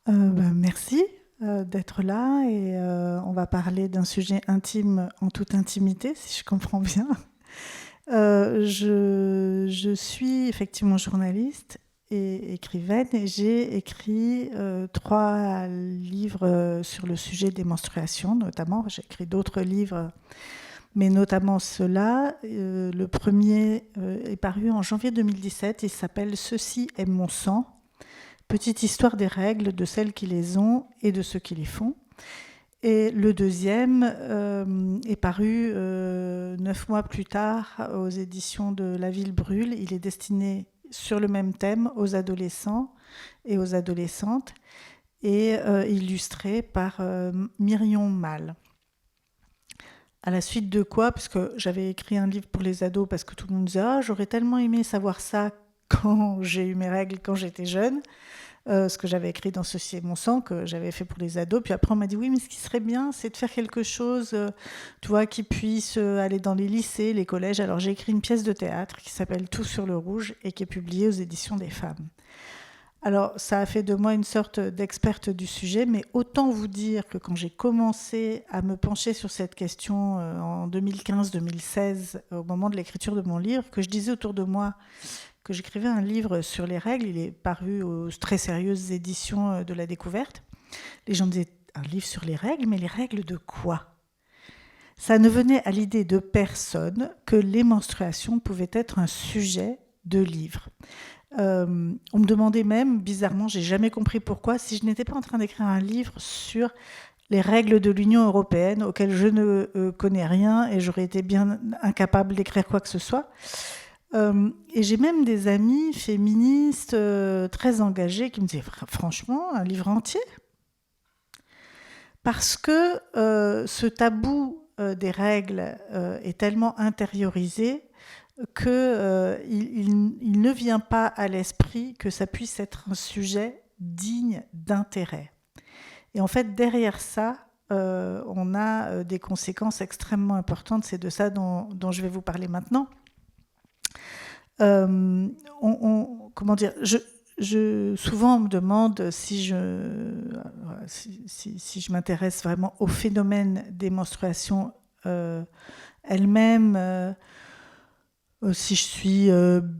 Merci d'être là et on va parler d'un sujet intime en toute intimité, si je comprends bien. Je suis effectivement journaliste et écrivaine et j'ai écrit 3 livres sur le sujet des menstruations notamment. J'ai écrit d'autres livres, mais notamment ceux-là. Le premier est paru en janvier 2017, il s'appelle « Ceci est mon sang ». Petite histoire des règles, de celles qui les ont et de ceux qui les font. Et le deuxième est paru 9 mois plus tard aux éditions de La Ville brûle. Il est destiné sur le même thème aux adolescents et aux adolescentes et illustré par Myrion Mal. À la suite de quoi, parce que j'avais écrit un livre pour les ados parce que tout le monde disait « Ah, j'aurais tellement aimé savoir ça quand j'ai eu mes règles quand j'étais jeune ». Ce que j'avais écrit dans Ceci est mon sang, que j'avais fait pour les ados. Puis après, on m'a dit, oui, mais ce qui serait bien, c'est de faire quelque chose, tu vois, qui puisse aller dans les lycées, les collèges. Alors, j'ai écrit une pièce de théâtre qui s'appelle Tout sur le rouge et qui est publiée aux éditions des femmes. Alors, ça a fait de moi une sorte d'experte du sujet, mais autant vous dire que quand j'ai commencé à me pencher sur cette question en 2015-2016, au moment de l'écriture de mon livre, que je disais autour de moi que j'écrivais un livre sur les règles. Il est paru aux très sérieuses éditions de La Découverte. Les gens disaient, un livre sur les règles, mais les règles de quoi ? Ça ne venait à l'idée de personne que les menstruations pouvaient être un sujet de livre. On me demandait même, bizarrement, j'ai jamais compris pourquoi, si je n'étais pas en train d'écrire un livre sur les règles de l'Union européenne, auxquelles je ne connais rien et j'aurais été bien incapable d'écrire quoi que ce soit. Et j'ai même des amis féministes très engagés qui me disaient franchement, un livre entier ? Parce que ce tabou des règles est tellement intériorisé qu'il ne vient pas à l'esprit que ça puisse être un sujet digne d'intérêt. Et en fait, derrière ça, on a des conséquences extrêmement importantes. C'est de ça dont je vais vous parler maintenant. Comment dire, souvent on me demande si je m'intéresse vraiment au phénomène des menstruations elles-mêmes, si je suis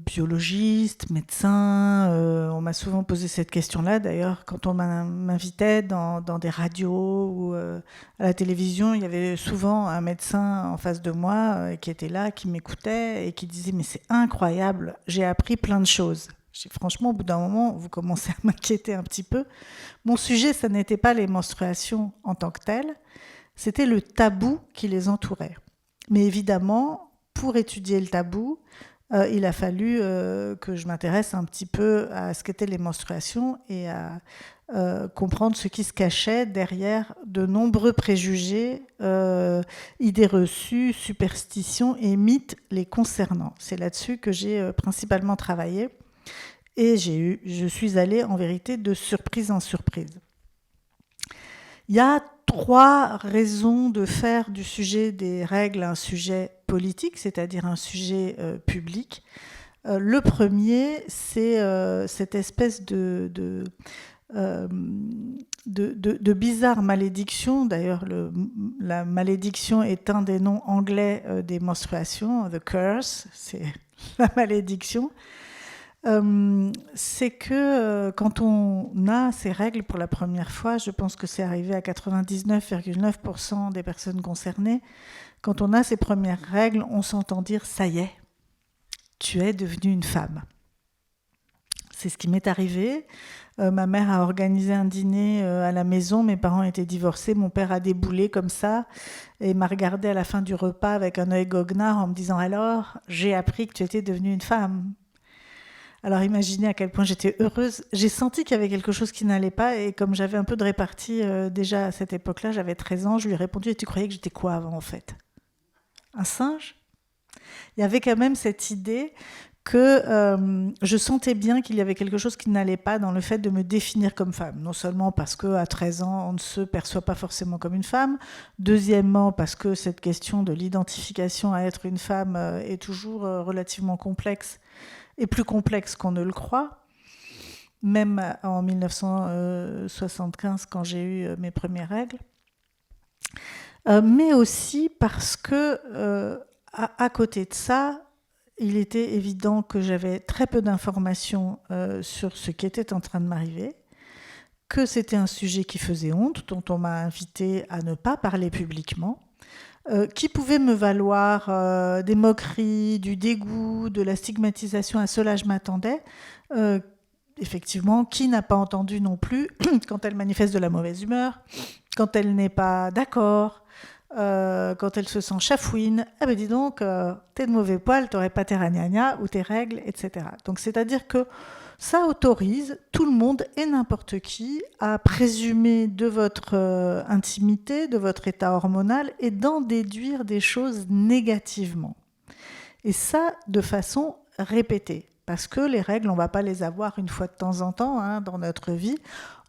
biologiste, médecin. On m'a souvent posé cette question-là. D'ailleurs, quand on m'invitait dans des radios ou à la télévision, il y avait souvent un médecin en face de moi qui était là, qui m'écoutait et qui disait « Mais c'est incroyable, j'ai appris plein de choses ». Franchement, au bout d'un moment, vous commencez à m'inquiéter un petit peu. Mon sujet, ça n'était pas les menstruations en tant que telles, c'était le tabou qui les entourait. Mais évidemment, pour étudier le tabou, il a fallu que je m'intéresse un petit peu à ce qu'étaient les menstruations et à comprendre ce qui se cachait derrière de nombreux préjugés, idées reçues, superstitions et mythes les concernant. C'est là-dessus que j'ai principalement travaillé et je suis allée en vérité de surprise en surprise. Il y a 3 raisons de faire du sujet des règles un sujet politique, c'est-à-dire un sujet public. Le premier, c'est cette espèce de bizarre malédiction. D'ailleurs, la malédiction est un des noms anglais des menstruations. The curse, c'est la malédiction. C'est que quand on a ces règles pour la première fois, je pense que c'est arrivé à 99,9% des personnes concernées, quand on a ces premières règles, on s'entend dire « ça y est, tu es devenue une femme ». C'est ce qui m'est arrivé. Ma mère a organisé un dîner à la maison, mes parents étaient divorcés, mon père a déboulé comme ça et m'a regardé à la fin du repas avec un œil goguenard en me disant « alors, j'ai appris que tu étais devenue une femme ». Alors imaginez à quel point j'étais heureuse. J'ai senti qu'il y avait quelque chose qui n'allait pas et comme j'avais un peu de répartie déjà à cette époque-là, j'avais 13 ans, je lui ai répondu « Et tu croyais que j'étais quoi avant en fait ? Un singe ?» Il y avait quand même cette idée que je sentais bien qu'il y avait quelque chose qui n'allait pas dans le fait de me définir comme femme. Non seulement parce qu'à 13 ans, on ne se perçoit pas forcément comme une femme. Deuxièmement, parce que cette question de l'identification à être une femme est toujours relativement complexe et plus complexe qu'on ne le croit. même en 1975 quand j'ai eu mes premières règles, mais aussi parce que à côté de ça, il était évident que j'avais très peu d'informations sur ce qui était en train de m'arriver, que c'était un sujet qui faisait honte, dont on m'a invité à ne pas parler publiquement, qui pouvait me valoir des moqueries, du dégoût, de la stigmatisation. À cela, je m'attendais. Effectivement, qui n'a pas entendu non plus quand elle manifeste de la mauvaise humeur, quand elle n'est pas d'accord, quand elle se sent chafouine, ah ben dis donc, t'es de mauvais poil, t'aurais pas tes ragnagnas ou tes règles, etc. Donc c'est-à-dire que ça autorise tout le monde et n'importe qui à présumer de votre intimité, de votre état hormonal et d'en déduire des choses négativement. Et ça de façon répétée. Parce que les règles, on ne va pas les avoir une fois de temps en temps dans notre vie.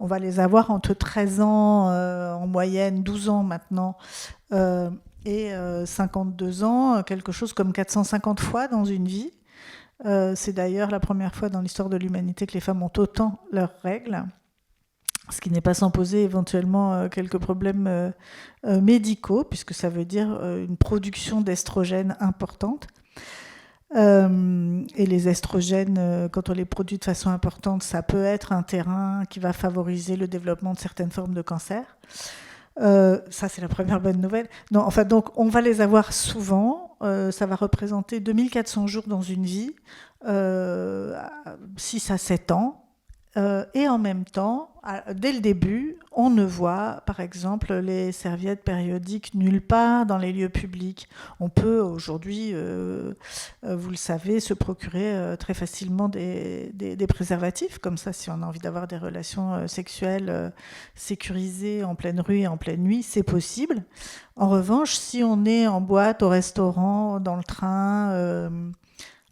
On va les avoir entre 13 ans, en moyenne 12 ans maintenant, et 52 ans, quelque chose comme 450 fois dans une vie. C'est d'ailleurs la première fois dans l'histoire de l'humanité que les femmes ont autant leurs règles, ce qui n'est pas sans poser éventuellement quelques problèmes médicaux, puisque ça veut dire une production d'estrogènes importante. Et les estrogènes, quand on les produit de façon importante, ça peut être un terrain qui va favoriser le développement de certaines formes de cancer. Ça, c'est la première bonne nouvelle. Non, enfin, donc, on va les avoir souvent. Ça va représenter 2400 jours dans une vie, 6 à 7 ans. Et en même temps, dès le début, on ne voit, par exemple, les serviettes périodiques nulle part dans les lieux publics. On peut aujourd'hui, vous le savez, se procurer très facilement des préservatifs. Comme ça, si on a envie d'avoir des relations sexuelles sécurisées en pleine rue et en pleine nuit, c'est possible. En revanche, si on est en boîte, au restaurant, dans le train,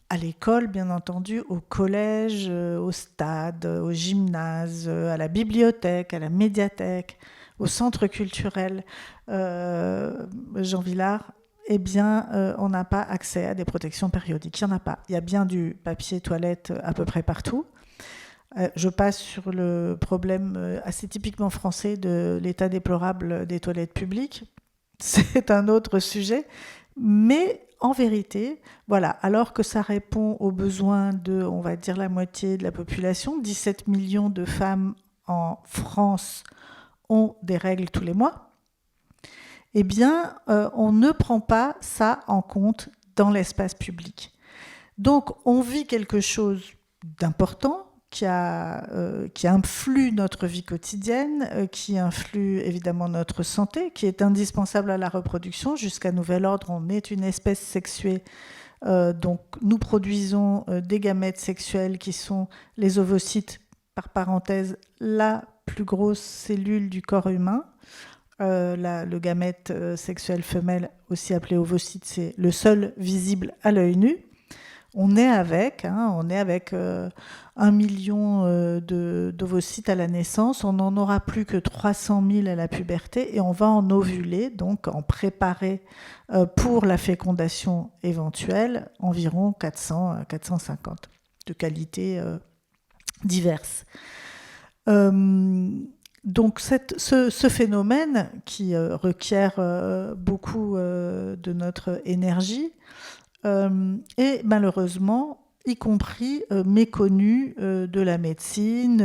à l'école, bien entendu, au collège, au stade, au gymnase, à la bibliothèque, à la médiathèque, au centre culturel Jean Vilar, eh bien, on n'a pas accès à des protections périodiques. Il n'y en a pas. Il y a bien du papier toilette à peu près partout. Je passe sur le problème assez typiquement français de l'état déplorable des toilettes publiques. C'est un autre sujet. Mais en vérité, voilà, alors que ça répond aux besoins de, on va dire, la moitié de la population, 17 millions de femmes en France ont des règles tous les mois, eh bien, on ne prend pas ça en compte dans l'espace public. Donc, on vit quelque chose d'important qui influe notre vie quotidienne, qui influe évidemment notre santé, qui est indispensable à la reproduction. Jusqu'à nouvel ordre, on est une espèce sexuée. Donc nous produisons des gamètes sexuels qui sont les ovocytes, par parenthèse, la plus grosse cellule du corps humain. Le gamète sexuel femelle, aussi appelé ovocyte, c'est le seul visible à l'œil nu. On est avec 1 million d'ovocytes à la naissance, on n'en aura plus que 300 000 à la puberté et on va en ovuler, donc en préparer pour la fécondation éventuelle, environ 400 450 de qualités diverses. Donc ce phénomène qui requiert beaucoup de notre énergie est malheureusement, y compris méconnu de la médecine,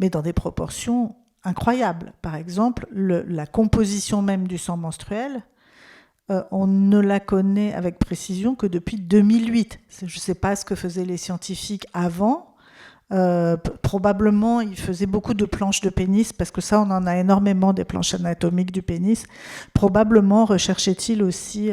mais dans des proportions incroyables. Par exemple, la composition même du sang menstruel, on ne la connaît avec précision que depuis 2008. Je ne sais pas ce que faisaient les scientifiques avant. Probablement, ils faisaient beaucoup de planches de pénis, parce que ça, on en a énormément, des planches anatomiques du pénis. Probablement recherchait-il aussi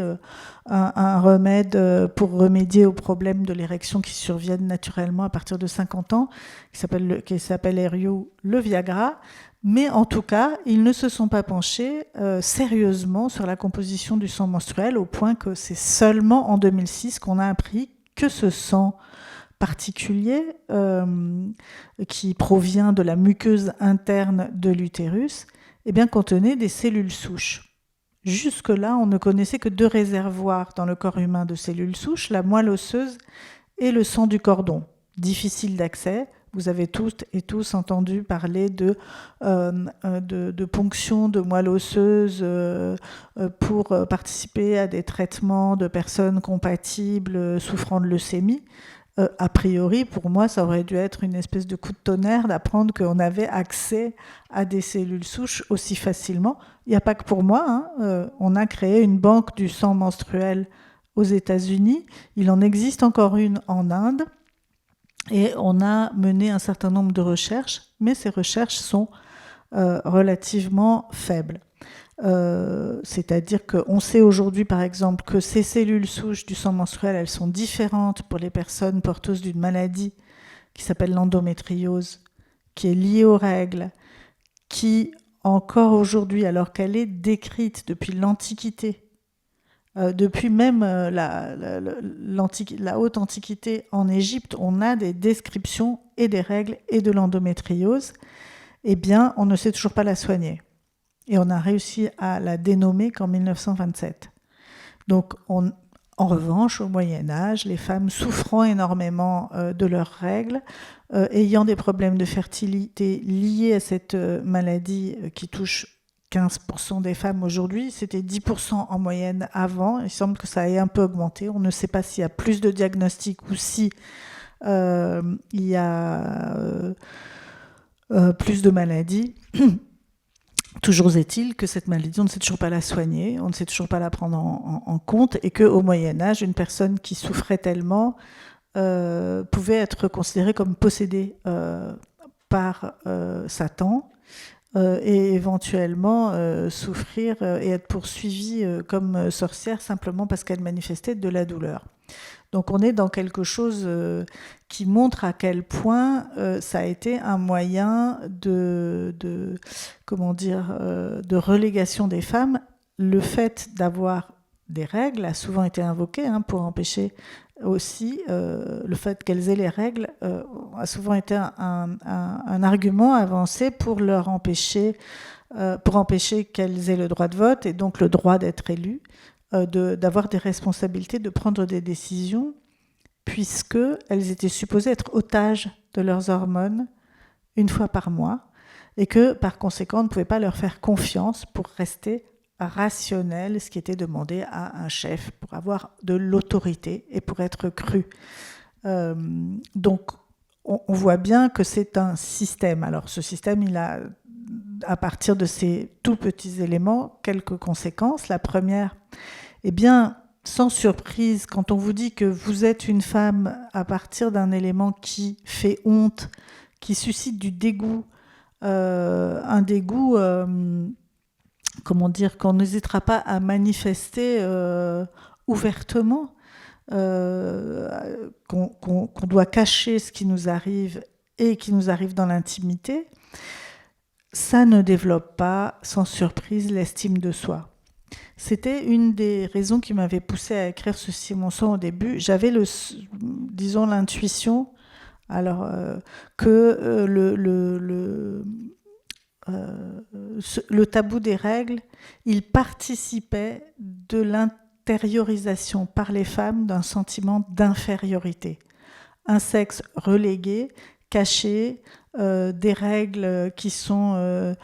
un remède pour remédier aux problèmes de l'érection qui surviennent naturellement à partir de 50 ans, qui s'appelle Herriot, le Viagra. Mais en tout cas, ils ne se sont pas penchés sérieusement sur la composition du sang menstruel, au point que c'est seulement en 2006 qu'on a appris que ce sang particulier qui provient de la muqueuse interne de l'utérus, eh bien, contenait des cellules souches. Jusque-là, on ne connaissait que 2 réservoirs dans le corps humain de cellules souches, la moelle osseuse et le sang du cordon. Difficile d'accès, Vous avez toutes et tous entendu parler de ponction de moelle osseuse pour participer à des traitements de personnes compatibles souffrant de leucémie. A priori, pour moi, ça aurait dû être une espèce de coup de tonnerre d'apprendre qu'on avait accès à des cellules souches aussi facilement. Il n'y a pas que pour moi, hein. On a créé une banque du sang menstruel aux États-Unis. Il en existe encore une en Inde. Et on a mené un certain nombre de recherches, mais ces recherches sont relativement faibles. C'est-à-dire qu'on sait aujourd'hui, par exemple, que ces cellules souches du sang menstruel, elles sont différentes pour les personnes porteuses d'une maladie qui s'appelle l'endométriose, qui est liée aux règles, qui, encore aujourd'hui, alors qu'elle est décrite depuis l'Antiquité, depuis même la haute antiquité en Égypte, on a des descriptions et des règles et de l'endométriose. Eh bien, on ne sait toujours pas la soigner. Et on a réussi à la dénommer qu'en 1927. Donc, en revanche, au Moyen-Âge, les femmes souffrant énormément de leurs règles, ayant des problèmes de fertilité liés à cette maladie qui touche 15% des femmes aujourd'hui, c'était 10% en moyenne avant. Il semble que ça ait un peu augmenté. On ne sait pas s'il y a plus de diagnostics ou si il y a plus de maladies. Toujours est-il que cette maladie, on ne sait toujours pas la soigner, on ne sait toujours pas la prendre en compte, et qu'au Moyen-Âge, une personne qui souffrait tellement pouvait être considérée comme possédée par Satan, et éventuellement souffrir et être poursuivie comme sorcière simplement parce qu'elle manifestait de la douleur. Donc on est dans quelque chose qui montre à quel point ça a été un moyen de relégation des femmes. Le fait d'avoir des règles a souvent été invoqué pour empêcher aussi le fait qu'elles aient les règles a souvent été un argument avancé pour leur empêcher qu'elles aient le droit de vote et donc le droit d'être élues, d'avoir des responsabilités, de prendre des décisions, puisqu'elles étaient supposées être otages de leurs hormones une fois par mois, et que par conséquent on ne pouvait pas leur faire confiance pour rester rationnel, ce qui était demandé à un chef pour avoir de l'autorité et pour être cru. Donc on voit bien que c'est un système. Alors ce système, il a, à partir de ces tout petits éléments, quelques conséquences. La première, eh bien, sans surprise, quand on vous dit que vous êtes une femme à partir d'un élément qui fait honte, qui suscite du dégoût, un dégoût, qu'on n'hésitera pas à manifester ouvertement, qu'on doit cacher ce qui nous arrive et qui nous arrive dans l'intimité, ça ne développe pas, sans surprise, l'estime de soi. C'était une des raisons qui m'avait poussée à écrire Ceci est mon sang au début. J'avais l'intuition que le tabou des règles, il participait de l'intériorisation par les femmes d'un sentiment d'infériorité. Un sexe relégué, caché, des règles qui sont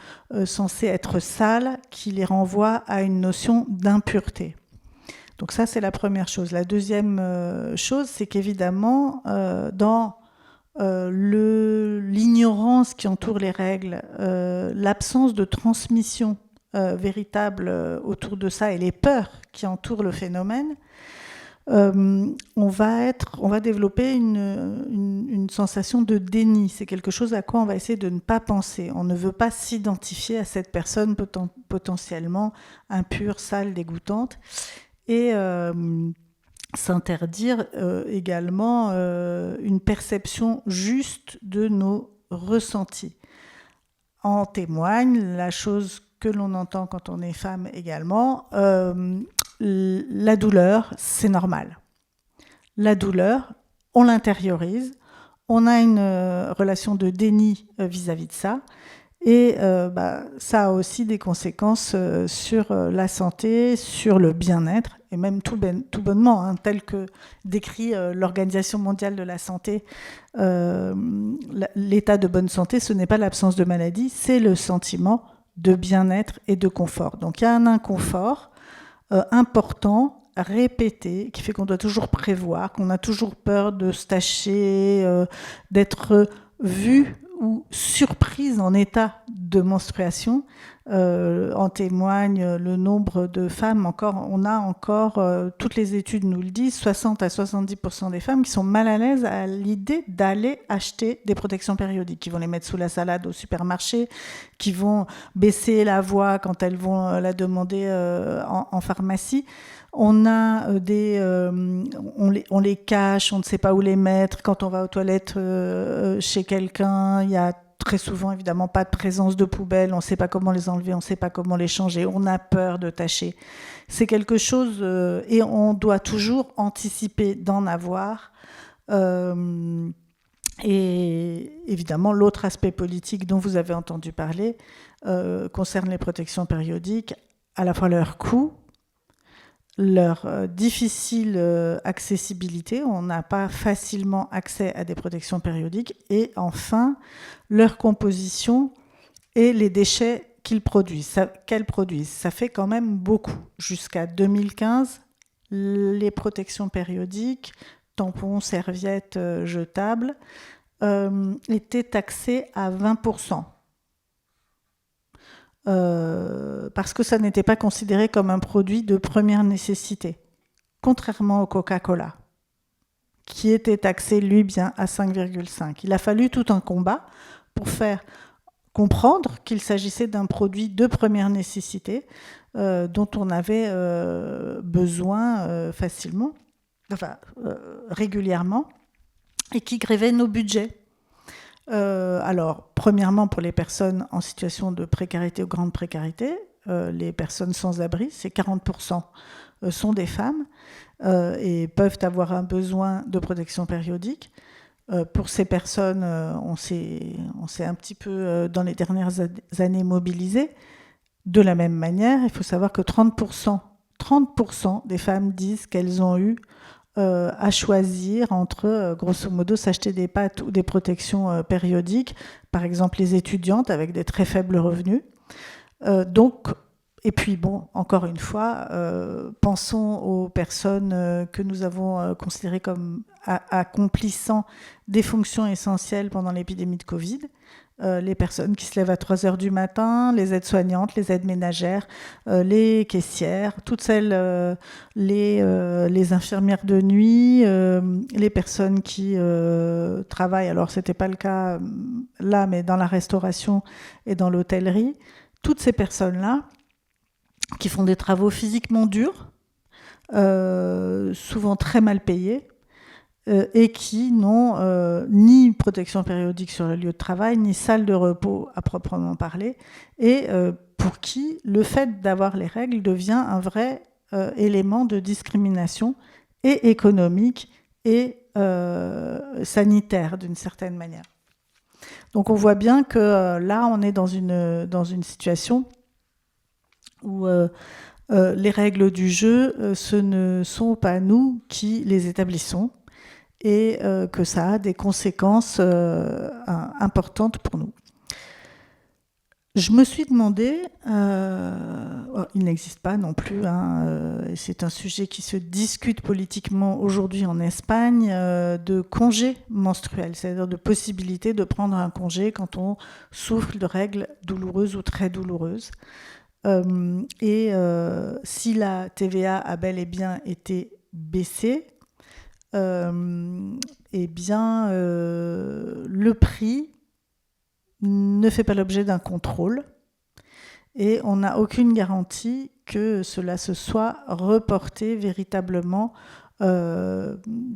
censées être sales, qui les renvoient à une notion d'impureté. Donc ça, c'est la première chose. La deuxième chose, c'est qu'évidemment, dans l'ignorance qui entoure les règles, l'absence de transmission véritable autour de ça et les peurs qui entourent le phénomène, on va développer une sensation de déni. C'est quelque chose à quoi on va essayer de ne pas penser. On ne veut pas s'identifier à cette personne potentiellement impure, sale, dégoûtante, et s'interdire également une perception juste de nos ressentis. En témoigne la chose que l'on entend quand on est femme également, la douleur, c'est normal. La douleur, on l'intériorise, on a une relation de déni vis-à-vis de ça, Et ça a aussi des conséquences sur la santé, sur le bien-être, et même tout bonnement, hein, tel que décrit l'Organisation mondiale de la santé. L'état de bonne santé, ce n'est pas l'absence de maladie, c'est le sentiment de bien-être et de confort. Donc il y a un inconfort important, répété, qui fait qu'on doit toujours prévoir, qu'on a toujours peur de se tâcher, d'être vu ou surprise en état de menstruation. En témoigne le nombre de femmes, toutes les études nous le disent, 60 à 70% des femmes qui sont mal à l'aise à l'idée d'aller acheter des protections périodiques, qui vont les mettre sous la salade au supermarché, qui vont baisser la voix quand elles vont la demander en pharmacie. On a on les cache, on ne sait pas où les mettre. Quand on va aux toilettes chez quelqu'un, il y a très souvent évidemment pas de présence de poubelle, on ne sait pas comment les enlever, on ne sait pas comment les changer, on a peur de tâcher. C'est quelque chose, et on doit toujours anticiper d'en avoir. Et évidemment, l'autre aspect politique dont vous avez entendu parler concerne les protections périodiques, à la fois leur coût, leur difficile accessibilité, on n'a pas facilement accès à des protections périodiques, et enfin leur composition et les déchets qu'elles produisent. Ça fait quand même beaucoup. Jusqu'à 2015, les protections périodiques, tampons, serviettes jetables, étaient taxées à 20%. Parce que ça n'était pas considéré comme un produit de première nécessité, contrairement au Coca-Cola, qui était taxé, lui, bien à 5,5. Il a fallu tout un combat pour faire comprendre qu'il s'agissait d'un produit de première nécessité dont on avait besoin facilement, régulièrement, et qui grevait nos budgets. Alors, premièrement, pour les personnes en situation de précarité ou grande précarité, les personnes sans abri, c'est 40% sont des femmes et peuvent avoir un besoin de protection périodique. Pour ces personnes, on s'est un petit peu, dans les dernières années, mobilisé. De la même manière, il faut savoir que 30% des femmes disent qu'elles ont eu à choisir entre, grosso modo, s'acheter des pâtes ou des protections périodiques, par exemple les étudiantes avec des très faibles revenus. Et puis bon, encore une fois, pensons aux personnes que nous avons considérées comme accomplissant des fonctions essentielles pendant l'épidémie de Covid. Les personnes qui se lèvent à 3h du matin, les aides-soignantes, les aides ménagères, les caissières, toutes celles, les infirmières de nuit, les personnes qui travaillent, alors ce n'était pas le cas là, mais dans la restauration et dans l'hôtellerie, toutes ces personnes-là qui font des travaux physiquement durs, souvent très mal payés, et qui n'ont ni protection périodique sur le lieu de travail, ni salle de repos à proprement parler, et pour qui le fait d'avoir les règles devient un vrai élément de discrimination et économique et sanitaire d'une certaine manière. Donc on voit bien que là on est dans une situation où les règles du jeu, ce ne sont pas nous qui les établissons, et que ça a des conséquences importantes pour nous. Je me suis demandé, il n'existe pas non plus, c'est un sujet qui se discute politiquement aujourd'hui en Espagne, de congés menstruels, c'est-à-dire de possibilité de prendre un congé quand on souffre de règles douloureuses ou très douloureuses. Si la TVA a bel et bien été baissée, le prix ne fait pas l'objet d'un contrôle et on n'a aucune garantie que cela se soit reporté véritablement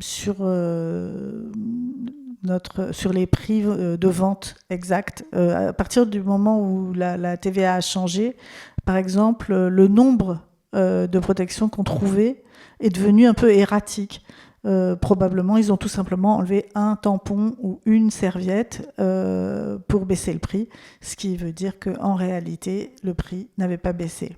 sur les prix de vente exacts. À partir du moment où la TVA a changé, par exemple, le nombre de protections qu'on trouvait est devenu un peu erratique. Probablement, ils ont tout simplement enlevé un tampon ou une serviette pour baisser le prix, ce qui veut dire qu'en réalité, le prix n'avait pas baissé.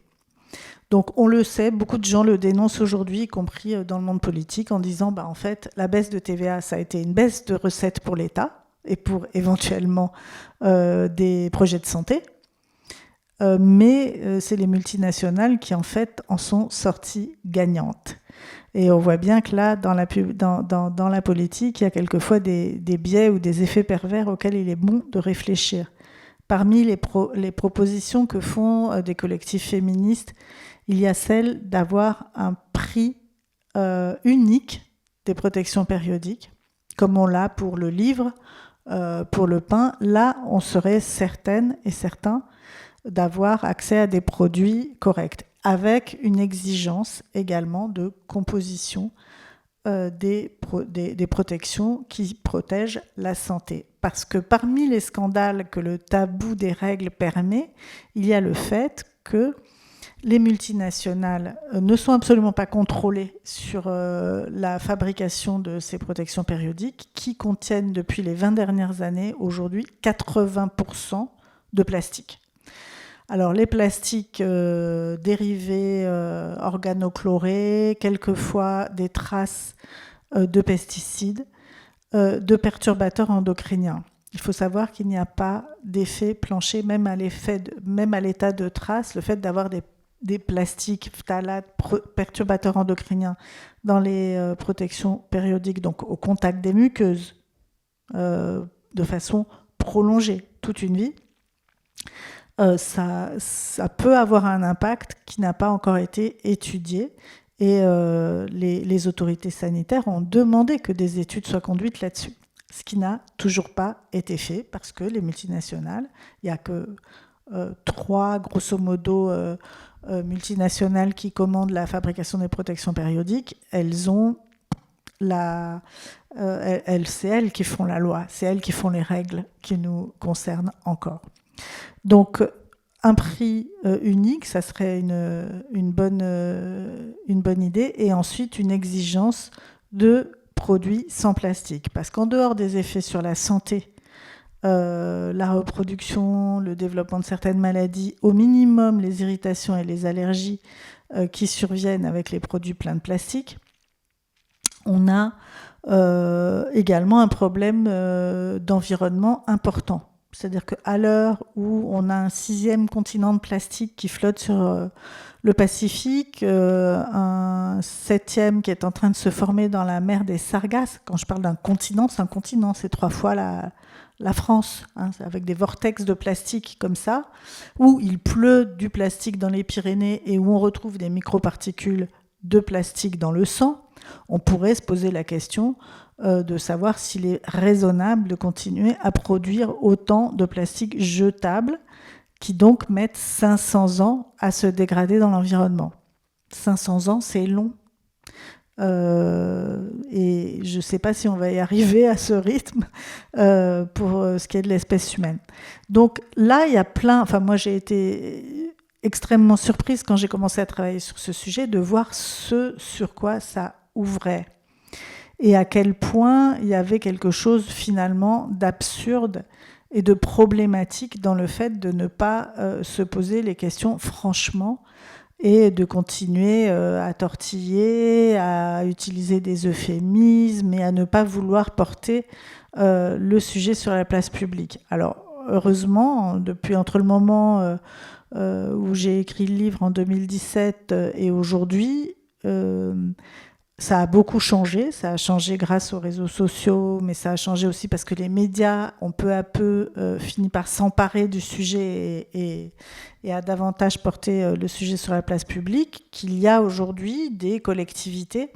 Donc on le sait, beaucoup de gens le dénoncent aujourd'hui, y compris dans le monde politique, en disant en fait, la baisse de TVA, ça a été une baisse de recettes pour l'État et pour éventuellement des projets de santé. Mais c'est les multinationales qui, en fait, en sont sorties gagnantes. Et on voit bien que là, dans la politique, il y a quelquefois des biais ou des effets pervers auxquels il est bon de réfléchir. Parmi les propositions que font des collectifs féministes, il y a celle d'avoir un prix unique des protections périodiques, comme on l'a pour le livre, pour le pain. Là, on serait certaine et certain d'avoir accès à des produits corrects, avec une exigence également de composition des protections qui protègent la santé. Parce que parmi les scandales que le tabou des règles permet, il y a le fait que les multinationales ne sont absolument pas contrôlées sur la fabrication de ces protections périodiques qui contiennent depuis les 20 dernières années, aujourd'hui, 80% de plastique. Alors les plastiques dérivés organochlorés, quelquefois des traces de pesticides, de perturbateurs endocriniens. Il faut savoir qu'il n'y a pas d'effet plancher, même à l'état de traces. Le fait d'avoir des plastiques, phtalates, perturbateurs endocriniens dans les protections périodiques, donc au contact des muqueuses, de façon prolongée, toute une vie, ça peut avoir un impact qui n'a pas encore été étudié. Et les autorités sanitaires ont demandé que des études soient conduites là-dessus. Ce qui n'a toujours pas été fait parce que les multinationales, il n'y a que 3, grosso modo, multinationales qui commandent la fabrication des protections périodiques. Elles ont c'est elles qui font la loi, c'est elles qui font les règles qui nous concernent encore. Donc, un prix unique, ça serait une bonne idée, et ensuite une exigence de produits sans plastique. Parce qu'en dehors des effets sur la santé, la reproduction, le développement de certaines maladies, au minimum les irritations et les allergies qui surviennent avec les produits pleins de plastique, on a également un problème d'environnement important. C'est-à-dire qu'à l'heure où on a un 6e continent de plastique qui flotte sur le Pacifique, un 7e qui est en train de se former dans la mer des Sargasses. Quand je parle d'un continent, c'est un continent, c'est 3 fois la France, hein, avec des vortex de plastique comme ça, où il pleut du plastique dans les Pyrénées et où on retrouve des microparticules de plastique dans le sang. On pourrait se poser la question de savoir s'il est raisonnable de continuer à produire autant de plastique jetable qui donc mettent 500 ans à se dégrader dans l'environnement. 500 ans, c'est long. Et je ne sais pas si on va y arriver à ce rythme pour ce qui est de l'espèce humaine. Donc là, il y a plein... Enfin, moi, j'ai été extrêmement surprise quand j'ai commencé à travailler sur ce sujet de voir ce sur quoi ça ouvrait. Et à quel point il y avait quelque chose finalement d'absurde et de problématique dans le fait de ne pas se poser les questions franchement et de continuer à tortiller, à utiliser des euphémismes et à ne pas vouloir porter le sujet sur la place publique. Alors, heureusement, depuis entre le moment où j'ai écrit le livre en 2017 et aujourd'hui, ça a beaucoup changé. Ça a changé grâce aux réseaux sociaux, mais ça a changé aussi parce que les médias ont peu à peu fini par s'emparer du sujet et à davantage porter le sujet sur la place publique, qu'il y a aujourd'hui des collectivités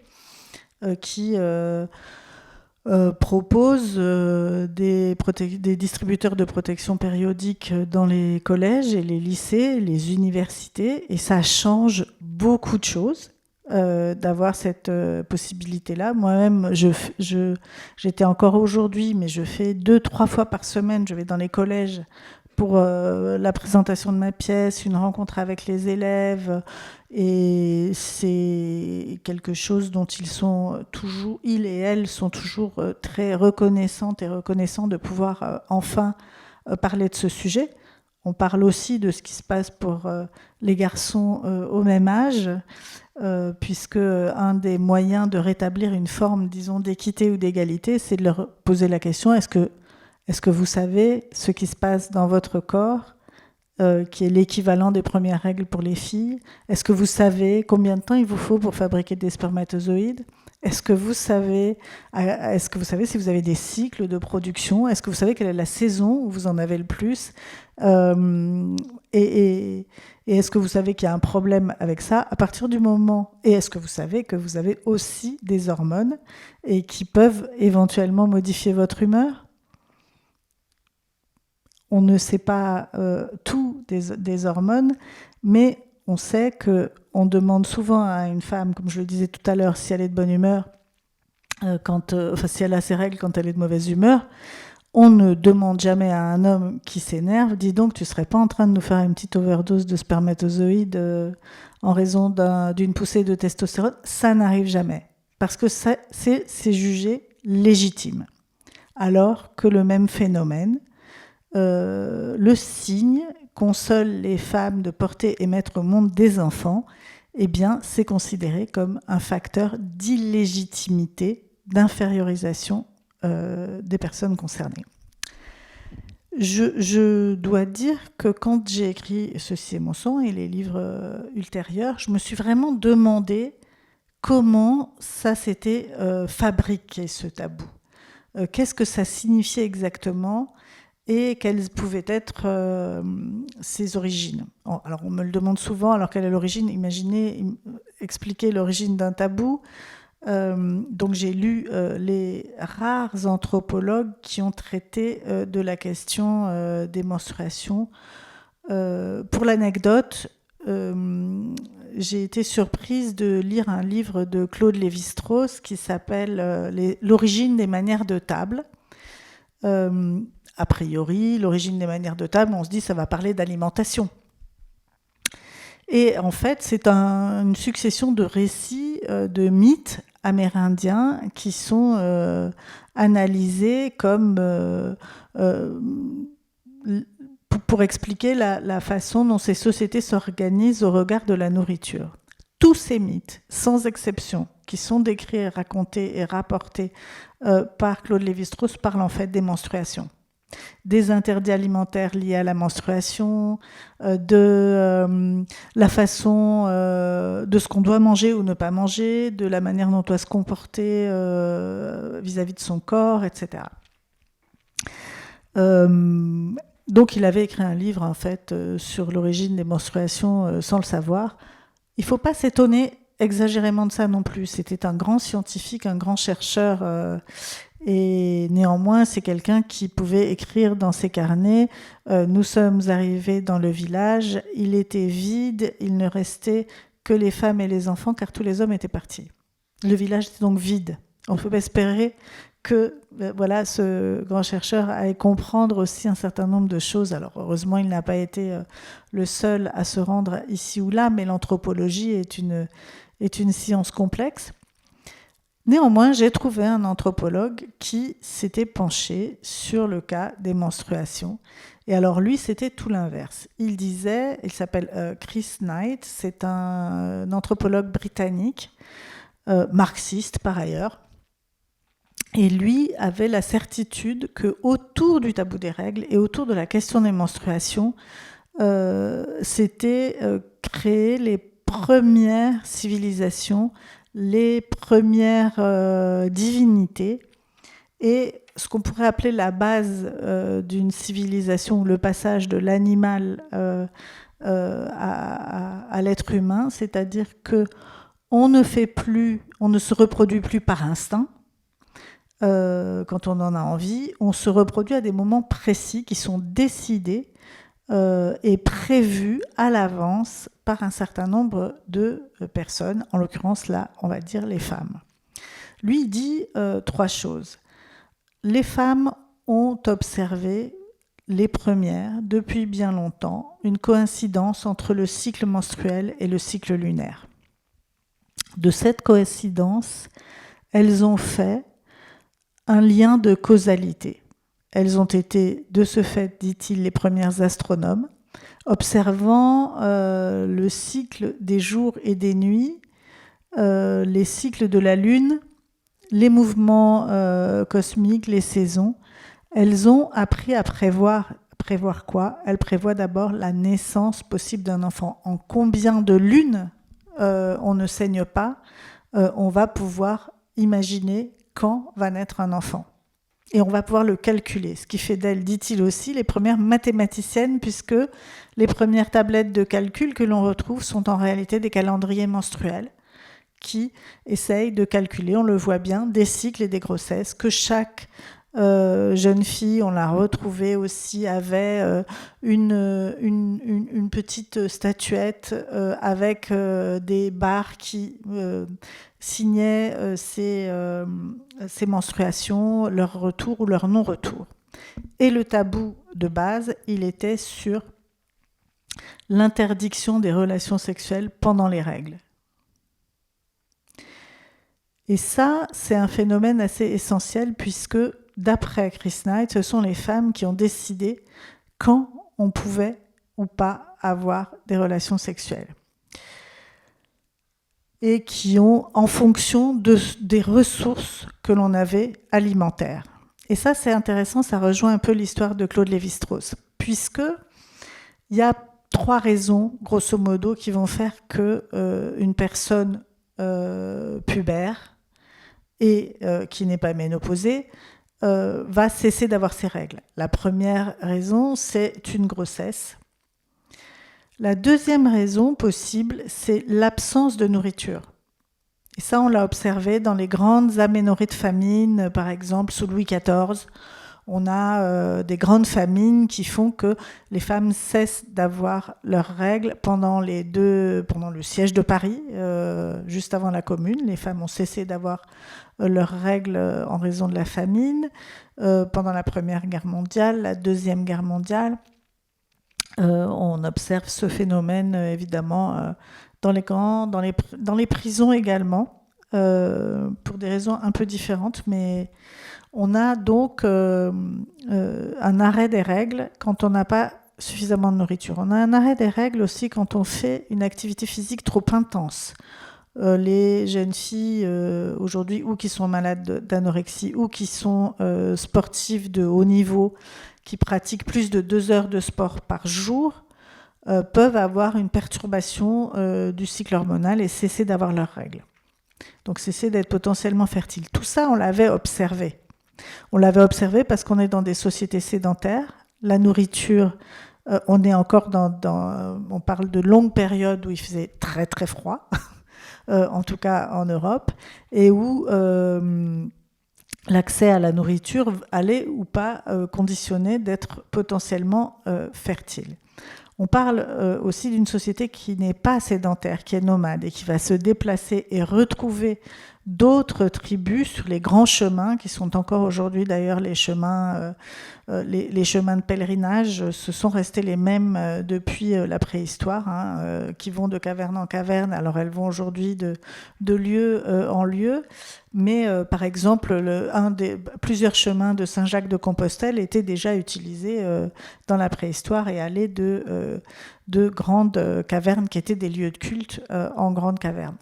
qui proposent des distributeurs de protection périodique dans les collèges et les lycées, les universités, et ça change beaucoup de choses. D'avoir cette possibilité-là. Moi-même, j'étais encore aujourd'hui, mais je fais 2-3 fois par semaine, je vais dans les collèges pour la présentation de ma pièce, une rencontre avec les élèves, et c'est quelque chose dont ils et elles sont toujours très reconnaissantes et reconnaissants de pouvoir enfin parler de ce sujet. On parle aussi de ce qui se passe pour les garçons au même âge, puisque un des moyens de rétablir une forme, disons, d'équité ou d'égalité, c'est de leur poser la question, est-ce que vous savez ce qui se passe dans votre corps, qui est l'équivalent des premières règles pour les filles? Est-ce que vous savez combien de temps il vous faut pour fabriquer des spermatozoïdes? Est-ce que vous savez si vous avez des cycles de production? Est-ce que vous savez quelle est la saison où vous en avez le plus? Et est-ce que vous savez qu'il y a un problème avec ça à partir du moment... Et est-ce que vous savez que vous avez aussi des hormones et qui peuvent éventuellement modifier votre humeur? On ne sait pas tout des hormones, mais on sait qu'on demande souvent à une femme, comme je le disais tout à l'heure, si elle est de bonne humeur, si elle a ses règles quand elle est de mauvaise humeur. On ne demande jamais à un homme qui s'énerve, dis donc, tu ne serais pas en train de nous faire une petite overdose de spermatozoïdes en raison d'une poussée de testostérone? Ça n'arrive jamais, parce que c'est jugé légitime. Alors que le même phénomène, le signe console les femmes de porter et mettre au monde des enfants, eh bien, c'est considéré comme un facteur d'illégitimité, d'infériorisation des personnes concernées. Je dois dire que quand j'ai écrit Ceci est mon sang et les livres ultérieurs, je me suis vraiment demandé comment ça s'était fabriqué, ce tabou. Qu'est-ce que ça signifiait exactement et quelles pouvaient être ses origines. Alors on me le demande souvent, alors quelle est l'origine? Imaginez, expliquer l'origine d'un tabou. Donc j'ai lu les rares anthropologues qui ont traité de la question des menstruations. Pour l'anecdote, j'ai été surprise de lire un livre de Claude Lévi-Strauss qui s'appelle L'origine des manières de table. A priori, l'origine des manières de table, on se dit ça va parler d'alimentation. Et en fait, c'est une succession de récits, de mythes amérindiens qui sont analysés comme pour expliquer la façon dont ces sociétés s'organisent au regard de la nourriture. Tous ces mythes, sans exception, qui sont décrits, racontés et rapportés par Claude Lévi-Strauss, parlent en fait des menstruations. Des interdits alimentaires liés à la menstruation, de la façon de ce qu'on doit manger ou ne pas manger, de la manière dont on doit se comporter vis-à-vis de son corps, etc. Donc il avait écrit un livre en fait sur l'origine des menstruations sans le savoir. Il ne faut pas s'étonner exagérément de ça non plus. C'était un grand scientifique, un grand chercheur. Et néanmoins, c'est quelqu'un qui pouvait écrire dans ses carnets « Nous sommes arrivés dans le village, il était vide, il ne restait que les femmes et les enfants car tous les hommes étaient partis. » Le village était donc vide. On peut espérer que ce grand chercheur allait comprendre aussi un certain nombre de choses. Alors heureusement, il n'a pas été le seul à se rendre ici ou là, mais l'anthropologie est une science complexe. Néanmoins, j'ai trouvé un anthropologue qui s'était penché sur le cas des menstruations. Et alors lui, c'était tout l'inverse. Il s'appelle Chris Knight, c'est un anthropologue britannique, marxiste par ailleurs. Et lui avait la certitude qu'autour du tabou des règles et autour de la question des menstruations, s'étaient créées les premières civilisations, les premières divinités, et ce qu'on pourrait appeler la base d'une civilisation, le passage de l'animal à l'être humain, c'est-à-dire qu'on ne se reproduit plus par instinct. Quand on en a envie, on se reproduit à des moments précis qui sont décidés et prévus à l'avance par un certain nombre de personnes, en l'occurrence là, on va dire les femmes. Lui il dit 3 choses. Les femmes ont observé les premières, depuis bien longtemps, une coïncidence entre le cycle menstruel et le cycle lunaire. De cette coïncidence, elles ont fait un lien de causalité. Elles ont été, de ce fait, dit-il, les premières astronomes, observant le cycle des jours et des nuits, les cycles de la Lune, les mouvements cosmiques, les saisons. Elles ont appris à prévoir quoi? Elles prévoient d'abord la naissance possible d'un enfant. En combien de lunes on ne saigne pas, on va pouvoir imaginer quand va naître un enfant. Et on va pouvoir le calculer, ce qui fait d'elles, dit-il aussi, les premières mathématiciennes, puisque les premières tablettes de calcul que l'on retrouve sont en réalité des calendriers menstruels qui essayent de calculer, on le voit bien, des cycles et des grossesses, que chaque jeune fille, on l'a retrouvée aussi, avait une petite statuette avec des barres qui signaient ces menstruations, leur retour ou leur non-retour. Et le tabou de base, il était sur l'interdiction des relations sexuelles pendant les règles. Et ça, c'est un phénomène assez essentiel puisque, d'après Chris Knight, ce sont les femmes qui ont décidé quand on pouvait ou pas avoir des relations sexuelles. Et qui ont, en fonction des ressources que l'on avait alimentaires. Et ça, c'est intéressant, ça rejoint un peu l'histoire de Claude Lévi-Strauss, puisque il y a 3 raisons, grosso modo, qui vont faire qu'une personne pubère et qui n'est pas ménopausée va cesser d'avoir ses règles. La première raison, c'est une grossesse. La deuxième raison possible, c'est l'absence de nourriture. Et ça, on l'a observé dans les grandes aménorrhées de famine, par exemple sous Louis XIV. On a des grandes famines qui font que les femmes cessent d'avoir leurs règles pendant le siège de Paris, juste avant la Commune. Les femmes ont cessé d'avoir leurs règles en raison de la famine. Pendant la Première Guerre mondiale, la Deuxième Guerre mondiale, on observe ce phénomène évidemment dans les prisons également, pour des raisons un peu différentes, mais on a donc un arrêt des règles quand on n'a pas suffisamment de nourriture. On a un arrêt des règles aussi quand on fait une activité physique trop intense. Les jeunes filles aujourd'hui, ou qui sont malades d'anorexie, ou qui sont sportives de haut niveau, qui pratiquent plus de 2 heures de sport par jour, peuvent avoir une perturbation du cycle hormonal et cesser d'avoir leurs règles. Donc cesser d'être potentiellement fertile. Tout ça, on l'avait observé. On l'avait observé parce qu'on est dans des sociétés sédentaires. La nourriture, on est encore on parle de longues périodes où il faisait très très froid, en tout cas en Europe, et où l'accès à la nourriture allait ou pas conditionner d'être potentiellement fertile. On parle aussi d'une société qui n'est pas sédentaire, qui est nomade et qui va se déplacer et retrouver d'autres tribus sur les grands chemins, qui sont encore aujourd'hui d'ailleurs les chemins de pèlerinage, se sont restés les mêmes depuis la préhistoire, qui vont de caverne en caverne. Alors elles vont aujourd'hui de lieu en lieu, mais par exemple, plusieurs chemins de Saint-Jacques-de-Compostelle étaient déjà utilisés dans la préhistoire et allaient de grandes cavernes qui étaient des lieux de culte en grandes cavernes.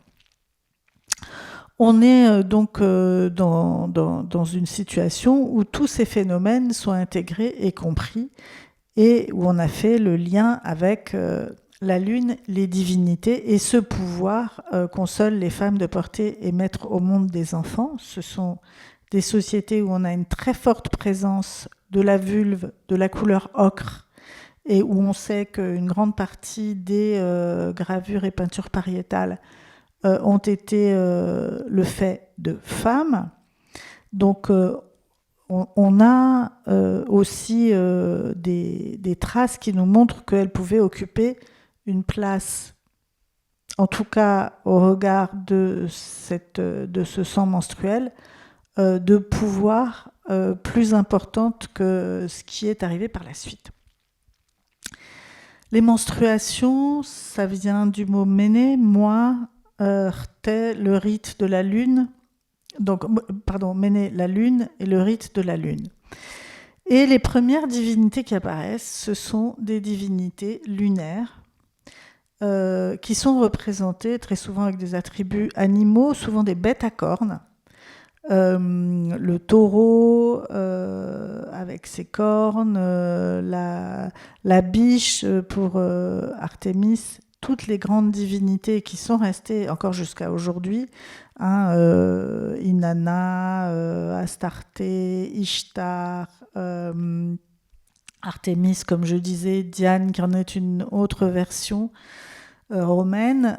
On est donc dans une situation où tous ces phénomènes sont intégrés et compris, et où on a fait le lien avec la Lune, les divinités et ce pouvoir qu'ont seules les femmes de porter et mettre au monde des enfants. Ce sont des sociétés où on a une très forte présence de la vulve, de la couleur ocre, et où on sait qu'une grande partie des gravures et peintures pariétales ont été le fait de femmes. Donc on a aussi des traces qui nous montrent qu'elles pouvaient occuper une place, en tout cas au regard de ce sang menstruel, de pouvoir plus importante que ce qui est arrivé par la suite. Les menstruations, ça vient du mot méné, moi, rté, le rite de la lune. Donc, pardon, méné, la lune, et le rite de la lune. Et les premières divinités qui apparaissent, ce sont des divinités lunaires qui sont représentées très souvent avec des attributs animaux, souvent des bêtes à cornes. Le taureau avec ses cornes, la biche pour Artémis, toutes les grandes divinités qui sont restées encore jusqu'à aujourd'hui, Inanna, Astarté, Ishtar, Artémis, comme je disais, Diane, qui en est une autre version romaine,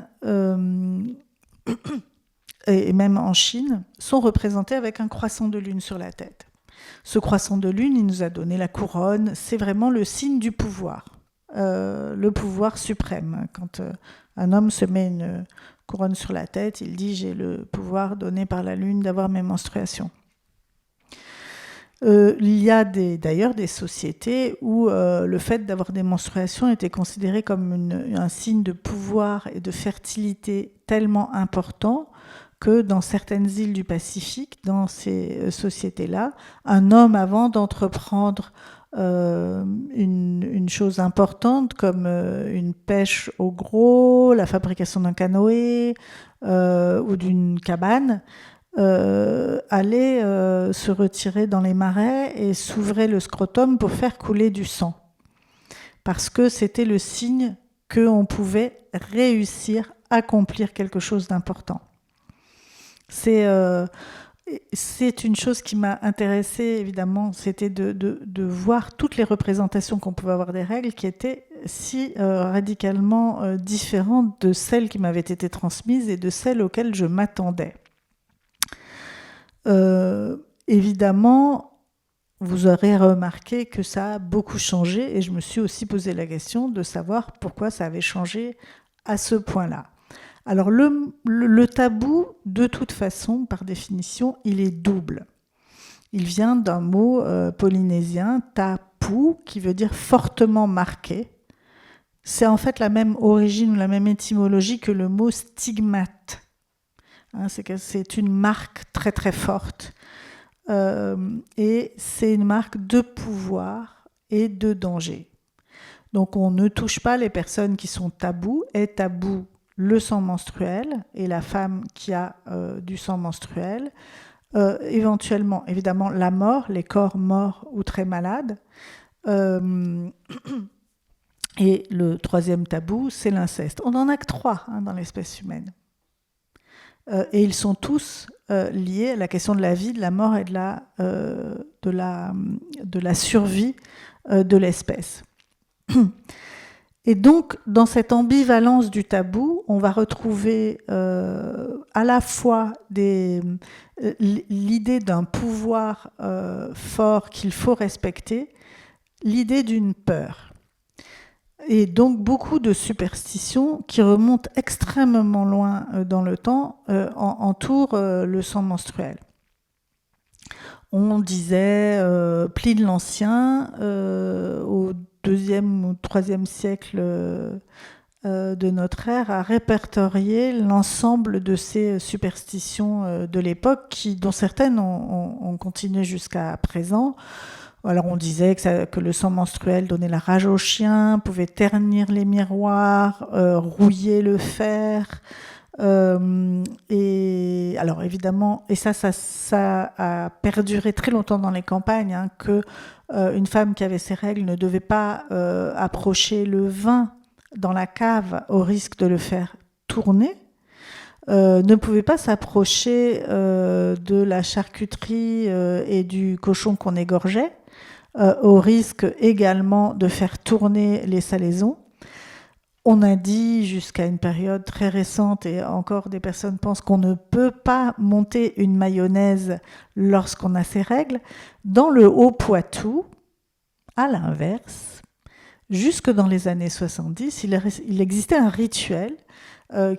et même en Chine, sont représentées avec un croissant de lune sur la tête. Ce croissant de lune, il nous a donné la couronne, c'est vraiment le signe du pouvoir, le pouvoir suprême. Quand un homme se met une couronne sur la tête, il dit « j'ai le pouvoir donné par la lune d'avoir mes menstruations ». Il y a d'ailleurs des sociétés où le fait d'avoir des menstruations était considéré comme un signe de pouvoir et de fertilité tellement important que dans certaines îles du Pacifique, dans ces sociétés-là, un homme, avant d'entreprendre une chose importante comme une pêche au gros, la fabrication d'un canoë ou d'une cabane, allait se retirer dans les marais et s'ouvrait le scrotum pour faire couler du sang. Parce que c'était le signe qu'on pouvait réussir à accomplir quelque chose d'important. C'est une chose qui m'a intéressée, évidemment, c'était de voir toutes les représentations qu'on pouvait avoir des règles qui étaient si radicalement différentes de celles qui m'avaient été transmises et de celles auxquelles je m'attendais. Évidemment, vous aurez remarqué que ça a beaucoup changé et je me suis aussi posé la question de savoir pourquoi ça avait changé à ce point-là. Alors le tabou, de toute façon, par définition, il est double. Il vient d'un mot polynésien, tapu, qui veut dire fortement marqué. C'est en fait la même origine ou la même étymologie que le mot stigmate. C'est une marque très très forte et c'est une marque de pouvoir et de danger. Donc on ne touche pas les personnes qui sont tabous. Est tabou le sang menstruel et la femme qui a du sang menstruel. Éventuellement, évidemment, la mort, les corps morts ou très malades. Et le troisième tabou, c'est l'inceste. On n'en a que 3 dans l'espèce humaine. Et ils sont tous liés à la question de la vie, de la mort et de la survie de l'espèce. Et donc, dans cette ambivalence du tabou, on va retrouver à la fois l'idée d'un pouvoir fort qu'il faut respecter, l'idée d'une peur. Et donc beaucoup de superstitions qui remontent extrêmement loin dans le temps entourent le sang menstruel. On disait, Pline l'Ancien, au 2e ou 3e siècle de notre ère, a répertorié l'ensemble de ces superstitions de l'époque, dont certaines ont continué jusqu'à présent. Alors on disait que le sang menstruel donnait la rage aux chiens, pouvait ternir les miroirs, rouiller le fer. Et alors évidemment, et ça a perduré très longtemps dans les campagnes, que une femme qui avait ses règles ne devait pas approcher le vin dans la cave au risque de le faire tourner. Ne pouvait pas s'approcher de la charcuterie et du cochon qu'on égorgeait, au risque également de faire tourner les salaisons. On a dit jusqu'à une période très récente, et encore des personnes pensent qu'on ne peut pas monter une mayonnaise lorsqu'on a ses règles. Dans le Haut-Poitou, à l'inverse, jusque dans les années 70, il existait un rituel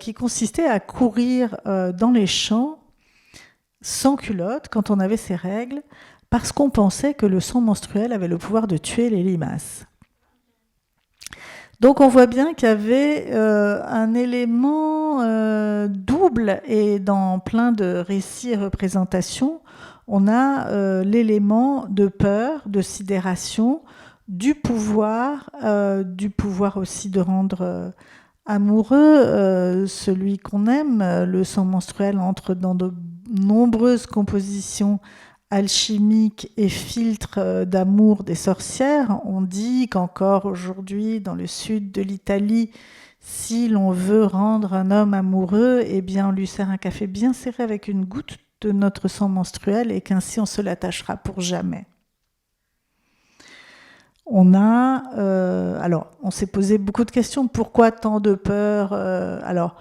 qui consistait à courir dans les champs sans culotte quand on avait ses règles, parce qu'on pensait que le sang menstruel avait le pouvoir de tuer les limaces. Donc on voit bien qu'il y avait un élément double, et dans plein de récits et représentations, on a l'élément de peur, de sidération, du pouvoir aussi de rendre amoureux celui qu'on aime. Le sang menstruel entre dans de nombreuses compositions alchimiques et filtres d'amour des sorcières. On dit qu'encore aujourd'hui, dans le sud de l'Italie, si l'on veut rendre un homme amoureux, eh bien on lui sert un café bien serré avec une goutte de notre sang menstruel, et qu'ainsi on se l'attachera pour jamais. Alors, on s'est posé beaucoup de questions. Pourquoi tant de peur ? Alors,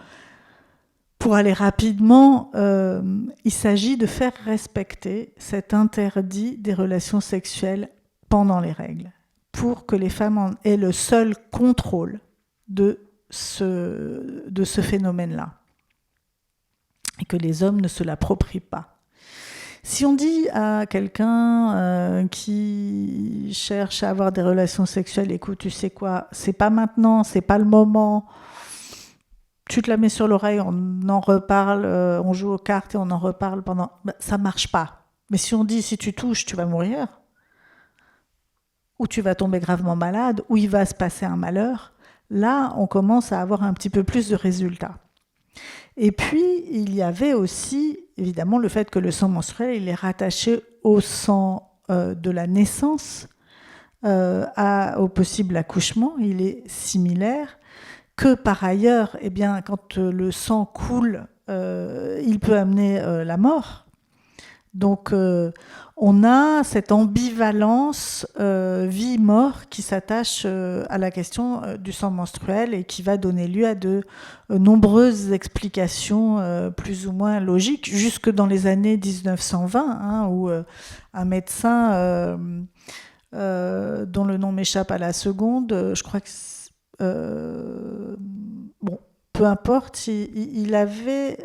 pour aller rapidement, il s'agit de faire respecter cet interdit des relations sexuelles pendant les règles, pour que les femmes aient le seul contrôle de ce phénomène-là, et que les hommes ne se l'approprient pas. Si on dit à quelqu'un qui cherche à avoir des relations sexuelles, écoute, tu sais quoi, c'est pas maintenant, c'est pas le moment, tu te la mets sur l'oreille, on en reparle, on joue aux cartes et on en reparle pendant... ça marche pas. Mais si on dit, si tu touches, tu vas mourir, ou tu vas tomber gravement malade, ou il va se passer un malheur, là, on commence à avoir un petit peu plus de résultats. Et puis, il y avait aussi, évidemment, le fait que le sang menstruel, il est rattaché au sang de la naissance, au possible accouchement. Il est similaire, que par ailleurs, eh bien, quand le sang coule, il peut amener la mort. Donc, on a cette ambivalence vie-mort qui s'attache à la question du sang menstruel, et qui va donner lieu à de nombreuses explications plus ou moins logiques, jusque dans les années 1920, où un médecin dont le nom m'échappe à la seconde, je crois que... bon, peu importe, il avait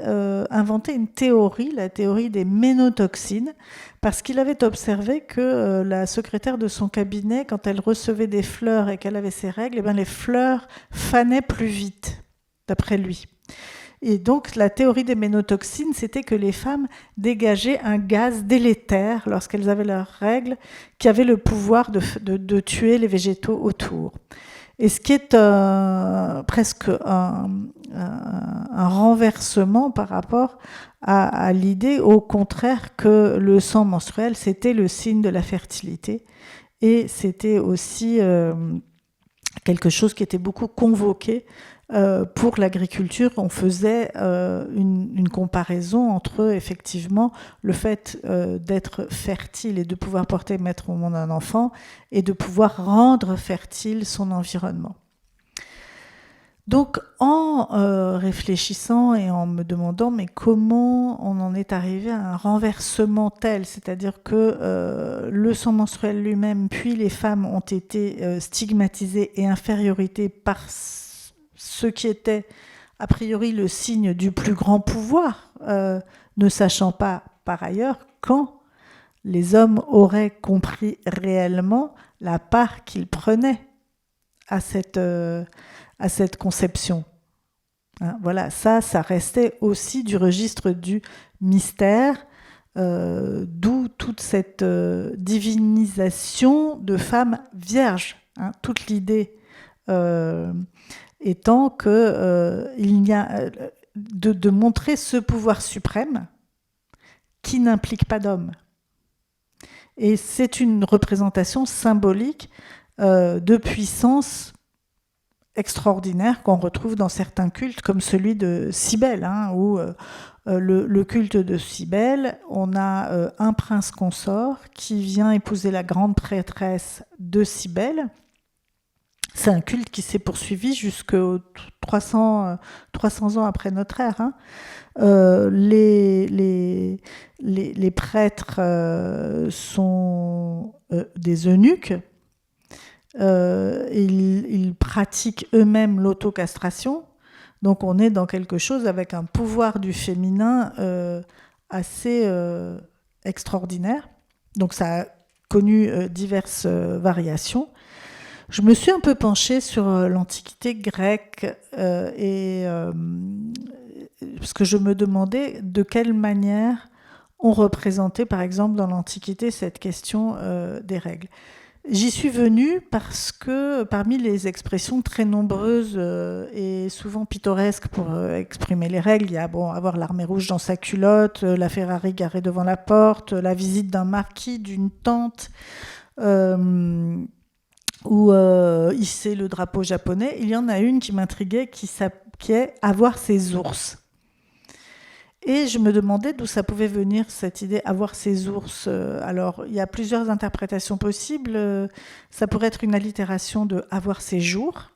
inventé une théorie, la théorie des ménotoxines, parce qu'il avait observé que la secrétaire de son cabinet, quand elle recevait des fleurs et qu'elle avait ses règles, eh bien, les fleurs fanaient plus vite, d'après lui. Et donc la théorie des ménotoxines, c'était que les femmes dégageaient un gaz délétère lorsqu'elles avaient leurs règles, qui avait le pouvoir de tuer les végétaux autour. Et ce qui est presque un renversement par rapport à l'idée, au contraire, que le sang menstruel, c'était le signe de la fertilité. Et c'était aussi quelque chose qui était beaucoup convoqué pour l'agriculture. On faisait une comparaison entre, effectivement, le fait d'être fertile et de pouvoir mettre au monde un enfant, et de pouvoir rendre fertile son environnement. Donc, en réfléchissant et en me demandant mais comment on en est arrivé à un renversement tel, c'est-à-dire que le sang menstruel lui-même, puis les femmes ont été stigmatisées et infériorisées par ce qui était a priori le signe du plus grand pouvoir, ne sachant pas par ailleurs quand les hommes auraient compris réellement la part qu'ils prenaient à cette conception. Hein, voilà, ça restait aussi du registre du mystère, d'où toute cette divinisation de femmes vierges. Hein, toute l'idée étant que il y a de montrer ce pouvoir suprême qui n'implique pas d'homme. Et c'est une représentation symbolique de puissance extraordinaire qu'on retrouve dans certains cultes, comme celui de Cybèle, hein, où le culte de Cybèle, on a un prince consort qui vient épouser la grande prêtresse de Cybèle. C'est un culte qui s'est poursuivi jusqu'aux 300 ans après notre ère. Hein. Les prêtres sont des eunuques. Ils pratiquent eux-mêmes l'autocastration. Donc on est dans quelque chose avec un pouvoir du féminin assez extraordinaire. Donc ça a connu diverses variations. Je me suis un peu penchée sur l'Antiquité grecque parce que je me demandais de quelle manière on représentait, par exemple, dans l'Antiquité, cette question des règles. J'y suis venue parce que parmi les expressions très nombreuses et souvent pittoresques pour exprimer les règles, il y a avoir l'armée rouge dans sa culotte, la Ferrari garée devant la porte, la visite d'un marquis, d'une tante, ou hisser le drapeau japonais. Il y en a une qui m'intriguait qui est avoir ses ours. Et je me demandais d'où ça pouvait venir, cette idée, avoir ses ours. Alors, il y a plusieurs interprétations possibles. Ça pourrait être une allitération de avoir ses jours.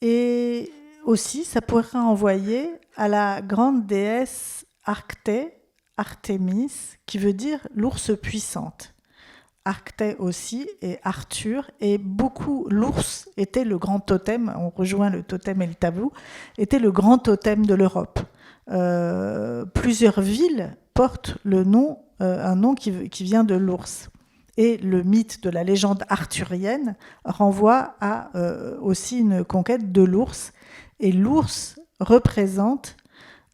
Et aussi, ça pourrait renvoyer à la grande déesse Arctée, Artémis, qui veut dire l'ours puissante. Arctée aussi, et Arthur, et beaucoup, l'ours était le grand totem, on rejoint le totem et le tabou, était le grand totem de l'Europe. Plusieurs villes portent un nom qui vient de l'ours. Et le mythe de la légende arthurienne renvoie à aussi une conquête de l'ours. Et l'ours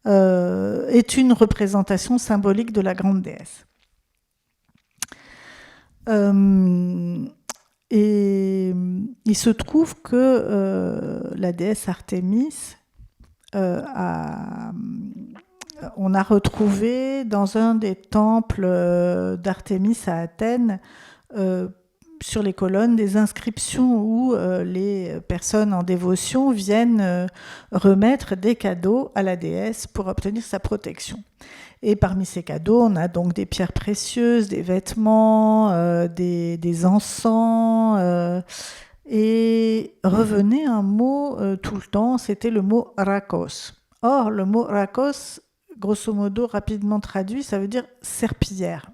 est une représentation symbolique de la grande déesse. Et il se trouve que la déesse Artémis on a retrouvé dans un des temples d'Artémis à Athènes, sur les colonnes, des inscriptions où les personnes en dévotion viennent remettre des cadeaux à la déesse pour obtenir sa protection. Et parmi ces cadeaux, on a donc des pierres précieuses, des vêtements, des encens. Et revenait un mot tout le temps, c'était le mot rakos. Or, le mot rakos, grosso modo, rapidement traduit, ça veut dire serpillière.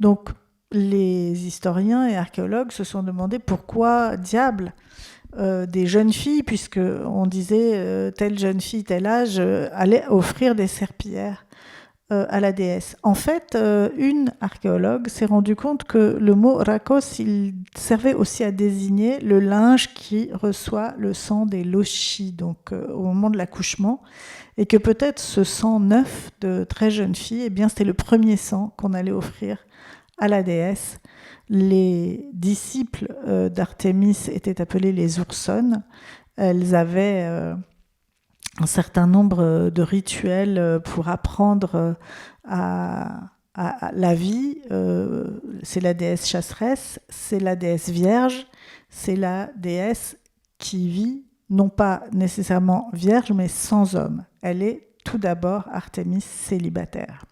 Donc, les historiens et archéologues se sont demandé pourquoi, diable, des jeunes filles, puisqu'on disait telle jeune fille, tel âge, allait offrir des serpillières à la déesse. En fait, une archéologue s'est rendue compte que le mot rakos, il servait aussi à désigner le linge qui reçoit le sang des lochis, donc au moment de l'accouchement, et que peut-être ce sang neuf de très jeunes filles, eh bien, c'était le premier sang qu'on allait offrir à la déesse. Les disciples d'Artémis étaient appelés les oursonnes. Elles avaient un certain nombre de rituels pour apprendre à la vie. C'est la déesse chasseresse, c'est la déesse vierge, c'est la déesse qui vit, non pas nécessairement vierge, mais sans homme. Elle est tout d'abord Artémis célibataire.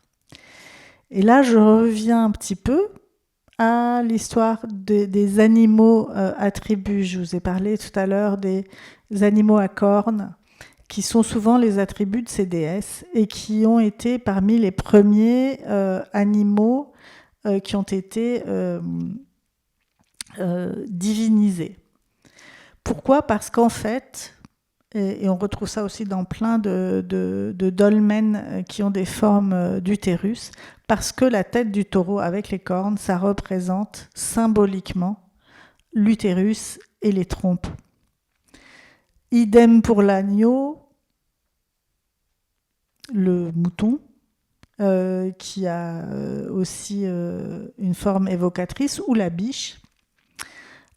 Et là, je reviens un petit peu à l'histoire des animaux attributs. Je vous ai parlé tout à l'heure des animaux à cornes, qui sont souvent les attributs de ces déesses et qui ont été parmi les premiers animaux qui ont été divinisés. Pourquoi ? Parce qu'en fait, et on retrouve ça aussi dans plein de dolmens qui ont des formes d'utérus, parce que la tête du taureau avec les cornes, ça représente symboliquement l'utérus et les trompes. Idem pour l'agneau, le mouton, qui a aussi une forme évocatrice, ou la biche.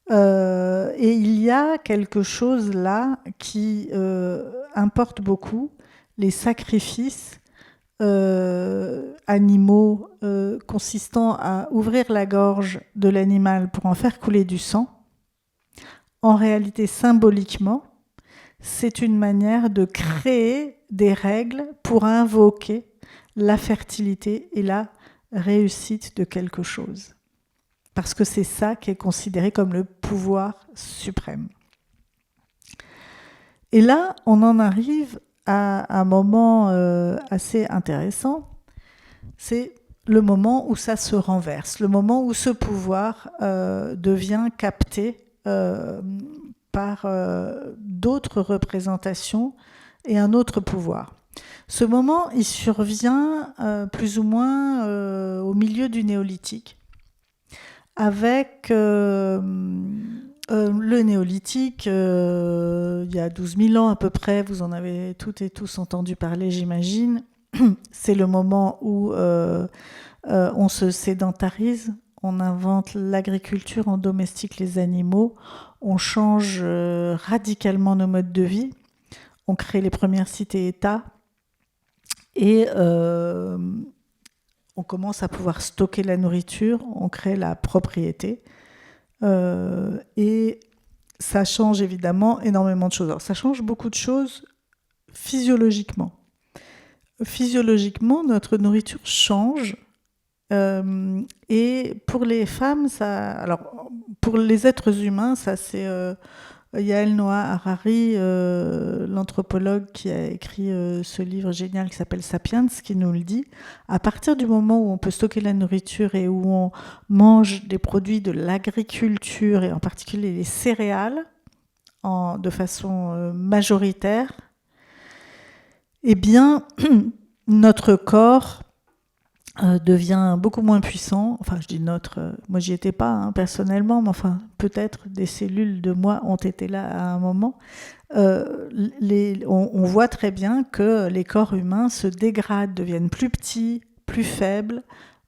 Et il y a quelque chose là qui importe beaucoup, les sacrifices animaux consistant à ouvrir la gorge de l'animal pour en faire couler du sang. En réalité, symboliquement, c'est une manière de créer des règles pour invoquer la fertilité et la réussite de quelque chose. Parce que c'est ça qui est considéré comme le pouvoir suprême. Et là, on en arrive à un moment assez intéressant. C'est le moment où ça se renverse, le moment où ce pouvoir devient capté par d'autres représentations et un autre pouvoir. Ce moment, il survient plus ou moins au milieu du néolithique, avec le néolithique, il y a 12 000 ans à peu près, vous en avez toutes et tous entendu parler, j'imagine. C'est le moment où on se sédentarise, on invente l'agriculture, on domestique les animaux, on change radicalement nos modes de vie, on crée les premières cités-États et on commence à pouvoir stocker la nourriture, on crée la propriété. Et ça change évidemment énormément de choses. Alors, ça change beaucoup de choses physiologiquement. Physiologiquement, notre nourriture change. Et pour les femmes, alors pour les êtres humains, ça c'est Yael Noah Harari, l'anthropologue qui a écrit ce livre génial qui s'appelle Sapiens, qui nous le dit. À partir du moment où on peut stocker la nourriture et où on mange des produits de l'agriculture, et en particulier les céréales, de façon majoritaire, eh bien, notre corps devient beaucoup moins puissant. Enfin, je dis notre, moi j'y étais pas personnellement, mais enfin, peut-être des cellules de moi ont été là à un moment. On voit très bien que les corps humains se dégradent, deviennent plus petits, plus faibles,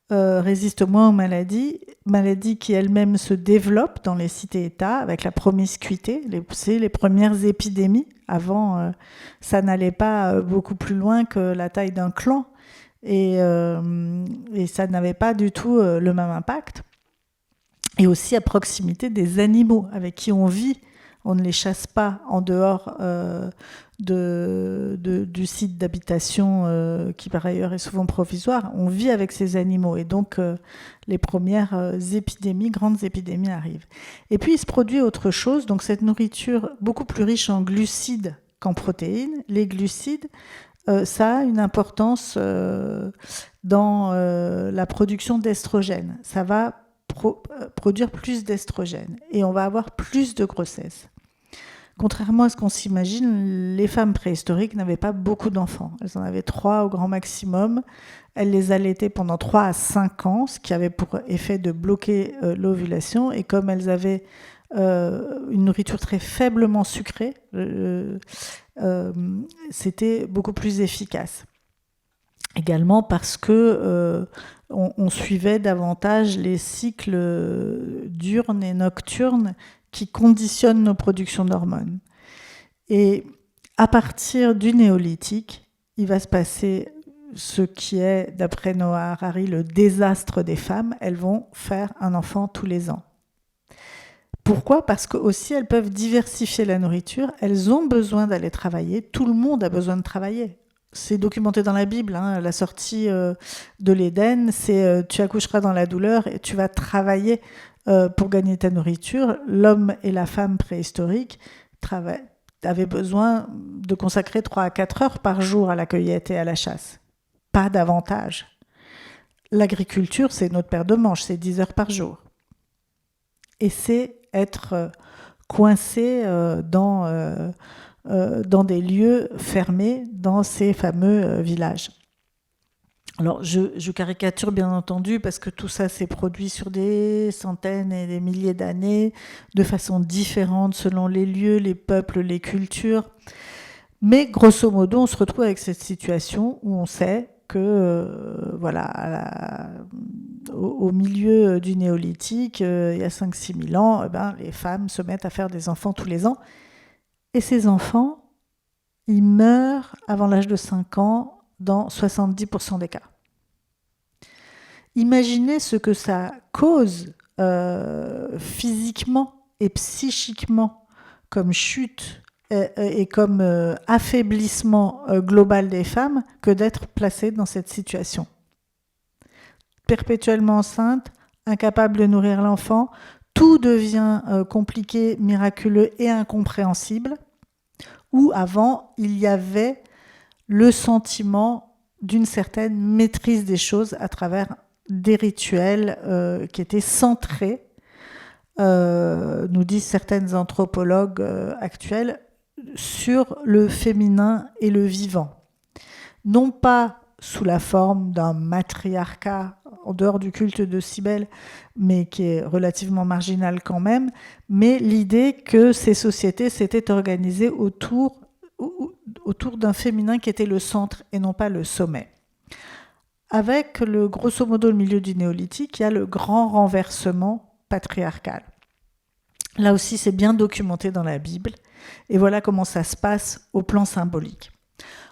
résistent moins aux maladies qui elles-mêmes se développent dans les cités-États avec la promiscuité. C'est les premières épidémies. Avant, ça n'allait pas beaucoup plus loin que la taille d'un clan. Et ça n'avait pas du tout le même impact. Et aussi à proximité des animaux avec qui on vit. On ne les chasse pas en dehors du site d'habitation qui par ailleurs est souvent provisoire. On vit avec ces animaux et donc les premières grandes épidémies arrivent. Et puis il se produit autre chose, donc cette nourriture beaucoup plus riche en glucides qu'en protéines. Les glucides, ça a une importance dans la production d'estrogène. Ça va produire plus d'estrogène et on va avoir plus de grossesse. Contrairement à ce qu'on s'imagine, les femmes préhistoriques n'avaient pas beaucoup d'enfants. Elles en avaient 3 au grand maximum. Elles les allaitaient pendant 3 à 5 ans, ce qui avait pour effet de bloquer l'ovulation. Et comme elles avaient une nourriture très faiblement sucrée, c'était beaucoup plus efficace. Également parce que on suivait davantage les cycles diurnes et nocturnes qui conditionnent nos productions d'hormones. Et à partir du néolithique, il va se passer ce qui est, d'après Noah Harari, le désastre des femmes. Elles vont faire un enfant tous les ans. Pourquoi ? Parce que aussi elles peuvent diversifier la nourriture, elles ont besoin d'aller travailler, tout le monde a besoin de travailler. C'est documenté dans la Bible, la sortie de l'Éden, c'est tu accoucheras dans la douleur et tu vas travailler pour gagner ta nourriture. L'homme et la femme préhistoriques avaient besoin de consacrer 3 à 4 heures par jour à la cueillette et à la chasse. Pas davantage. L'agriculture, c'est notre paire de manches, c'est 10 heures par jour. Et c'est être coincé dans des lieux fermés, dans ces fameux villages. Alors, je caricature bien entendu parce que tout ça s'est produit sur des centaines et des milliers d'années, de façon différente selon les lieux, les peuples, les cultures. Mais grosso modo, on se retrouve avec cette situation où on sait que, au milieu du néolithique, il y a 5-6 000 ans, les femmes se mettent à faire des enfants tous les ans. Et ces enfants, ils meurent avant l'âge de 5 ans dans 70% des cas. Imaginez ce que ça cause physiquement et psychiquement comme chute et comme affaiblissement global des femmes que d'être placées dans cette situation. Perpétuellement enceinte, incapable de nourrir l'enfant, tout devient compliqué, miraculeux et incompréhensible, où avant, il y avait le sentiment d'une certaine maîtrise des choses à travers des rituels qui étaient centrés, nous disent certaines anthropologues actuelles, sur le féminin et le vivant. non pas sous la forme d'un matriarcat en dehors du culte de Cybèle, mais qui est relativement marginal quand même, mais l'idée que ces sociétés s'étaient organisées autour d'un féminin qui était le centre et non pas le sommet. Avec le grosso modo le milieu du néolithique, il y a le grand renversement patriarcal. Là aussi, c'est bien documenté dans la Bible, et voilà comment ça se passe au plan symbolique.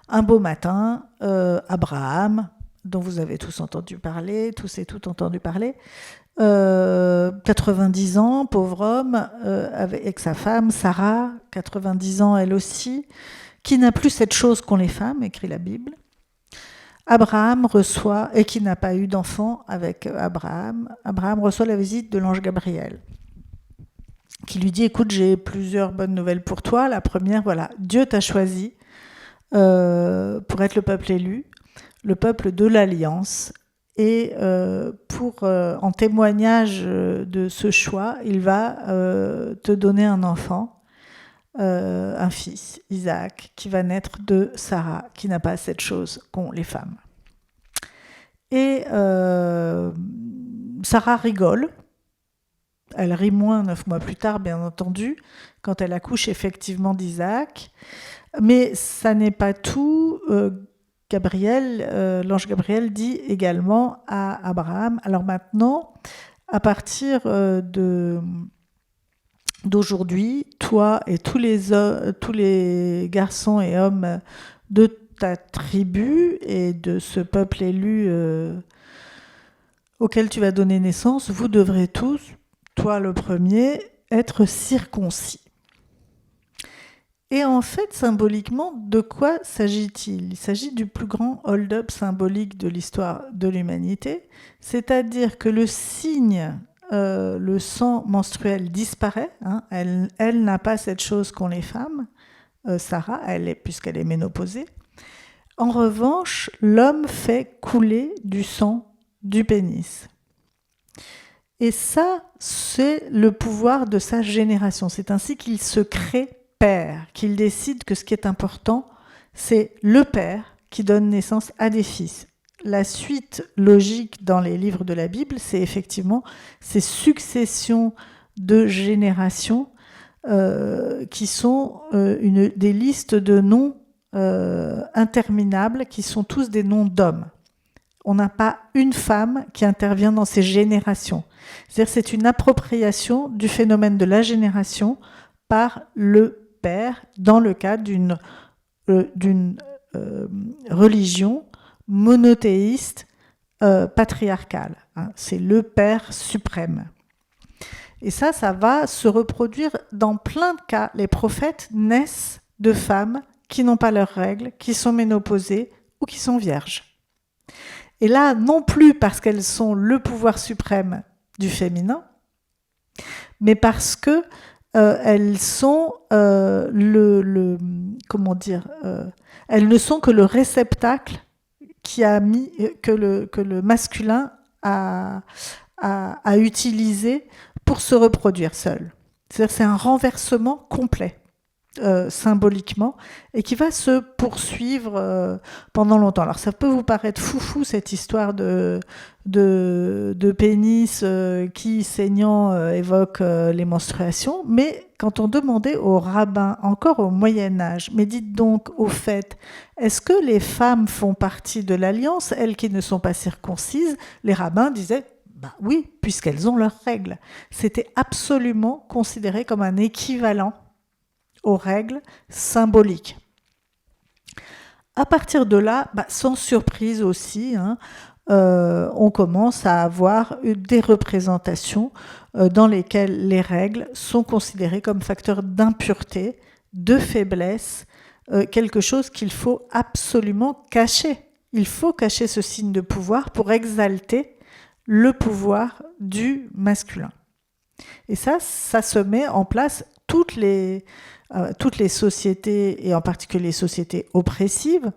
Un beau matin, Abraham, dont vous avez tous entendu parler, tous et toutes entendu parler, 90 ans, pauvre homme, avec sa femme, Sarah, 90 ans elle aussi, qui n'a plus cette chose qu'ont les femmes, écrit la Bible. Abraham reçoit, et qui n'a pas eu d'enfant avec Abraham reçoit la visite de l'ange Gabriel, qui lui dit, écoute, j'ai plusieurs bonnes nouvelles pour toi. La première, voilà, Dieu t'a choisi pour être le peuple élu, le peuple de l'Alliance, et en témoignage de ce choix, il va te donner un enfant, un fils, Isaac, qui va naître de Sarah, qui n'a pas cette chose qu'ont les femmes. Et Sarah rigole. Elle rit moins 9 mois plus tard, bien entendu, quand elle accouche effectivement d'Isaac. Mais ça n'est pas tout. L'ange Gabriel dit également à Abraham, alors maintenant, à partir d'aujourd'hui, toi et tous les garçons et hommes de ta tribu et de ce peuple élu auquel tu vas donner naissance, vous devrez tous, toi le premier, être circoncis. Et en fait, symboliquement, de quoi s'agit-il ? Il s'agit du plus grand hold-up symbolique de l'histoire de l'humanité, c'est-à-dire que le signe, le sang menstruel disparaît, hein, elle n'a pas cette chose qu'ont les femmes, Sarah, puisqu'elle est ménopausée. En revanche, l'homme fait couler du sang du pénis. Et ça, c'est le pouvoir de sa génération. C'est ainsi qu'il se crée père, qu'il décide que ce qui est important, c'est le père qui donne naissance à des fils. La suite logique dans les livres de la Bible, c'est effectivement ces successions de générations qui sont des listes de noms interminables, qui sont tous des noms d'hommes. On n'a pas une femme qui intervient dans ces générations. C'est-à-dire c'est une appropriation du phénomène de la génération par le père dans le cadre d'une religion monothéiste patriarcale. Hein. C'est le père suprême. Et ça va se reproduire dans plein de cas. Les prophètes naissent de femmes qui n'ont pas leurs règles, qui sont ménopausées ou qui sont vierges. Et là, non plus parce qu'elles sont le pouvoir suprême du féminin, mais parce que elles sont elles ne sont que le réceptacle qui a mis que le masculin a utilisé pour se reproduire seul. C'est-à-dire c'est un renversement complet. Symboliquement, et qui va se poursuivre pendant longtemps. Alors ça peut vous paraître foufou cette histoire de pénis qui, saignant, évoque les menstruations, mais quand on demandait aux rabbins, encore au Moyen-Âge, mais dites donc au fait, est-ce que les femmes font partie de l'alliance, elles qui ne sont pas circoncises? Les rabbins disaient bah oui, puisqu'elles ont leurs règles. C'était absolument considéré comme un équivalent aux règles symboliques. À partir de là, sans surprise aussi, on commence à avoir des représentations dans lesquelles les règles sont considérées comme facteurs d'impureté, de faiblesse, quelque chose qu'il faut absolument cacher. Il faut cacher ce signe de pouvoir pour exalter le pouvoir du masculin. Et ça se met en place toutes les sociétés, et en particulier les sociétés oppressives,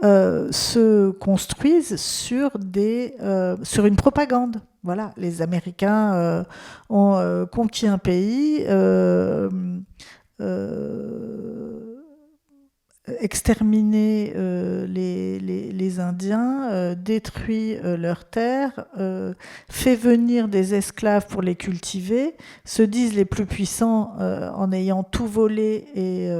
se construisent sur une propagande. Voilà, les Américains ont conquis un pays, exterminer les Indiens, détruit leurs terres, fait venir des esclaves pour les cultiver, se disent les plus puissants en ayant tout volé et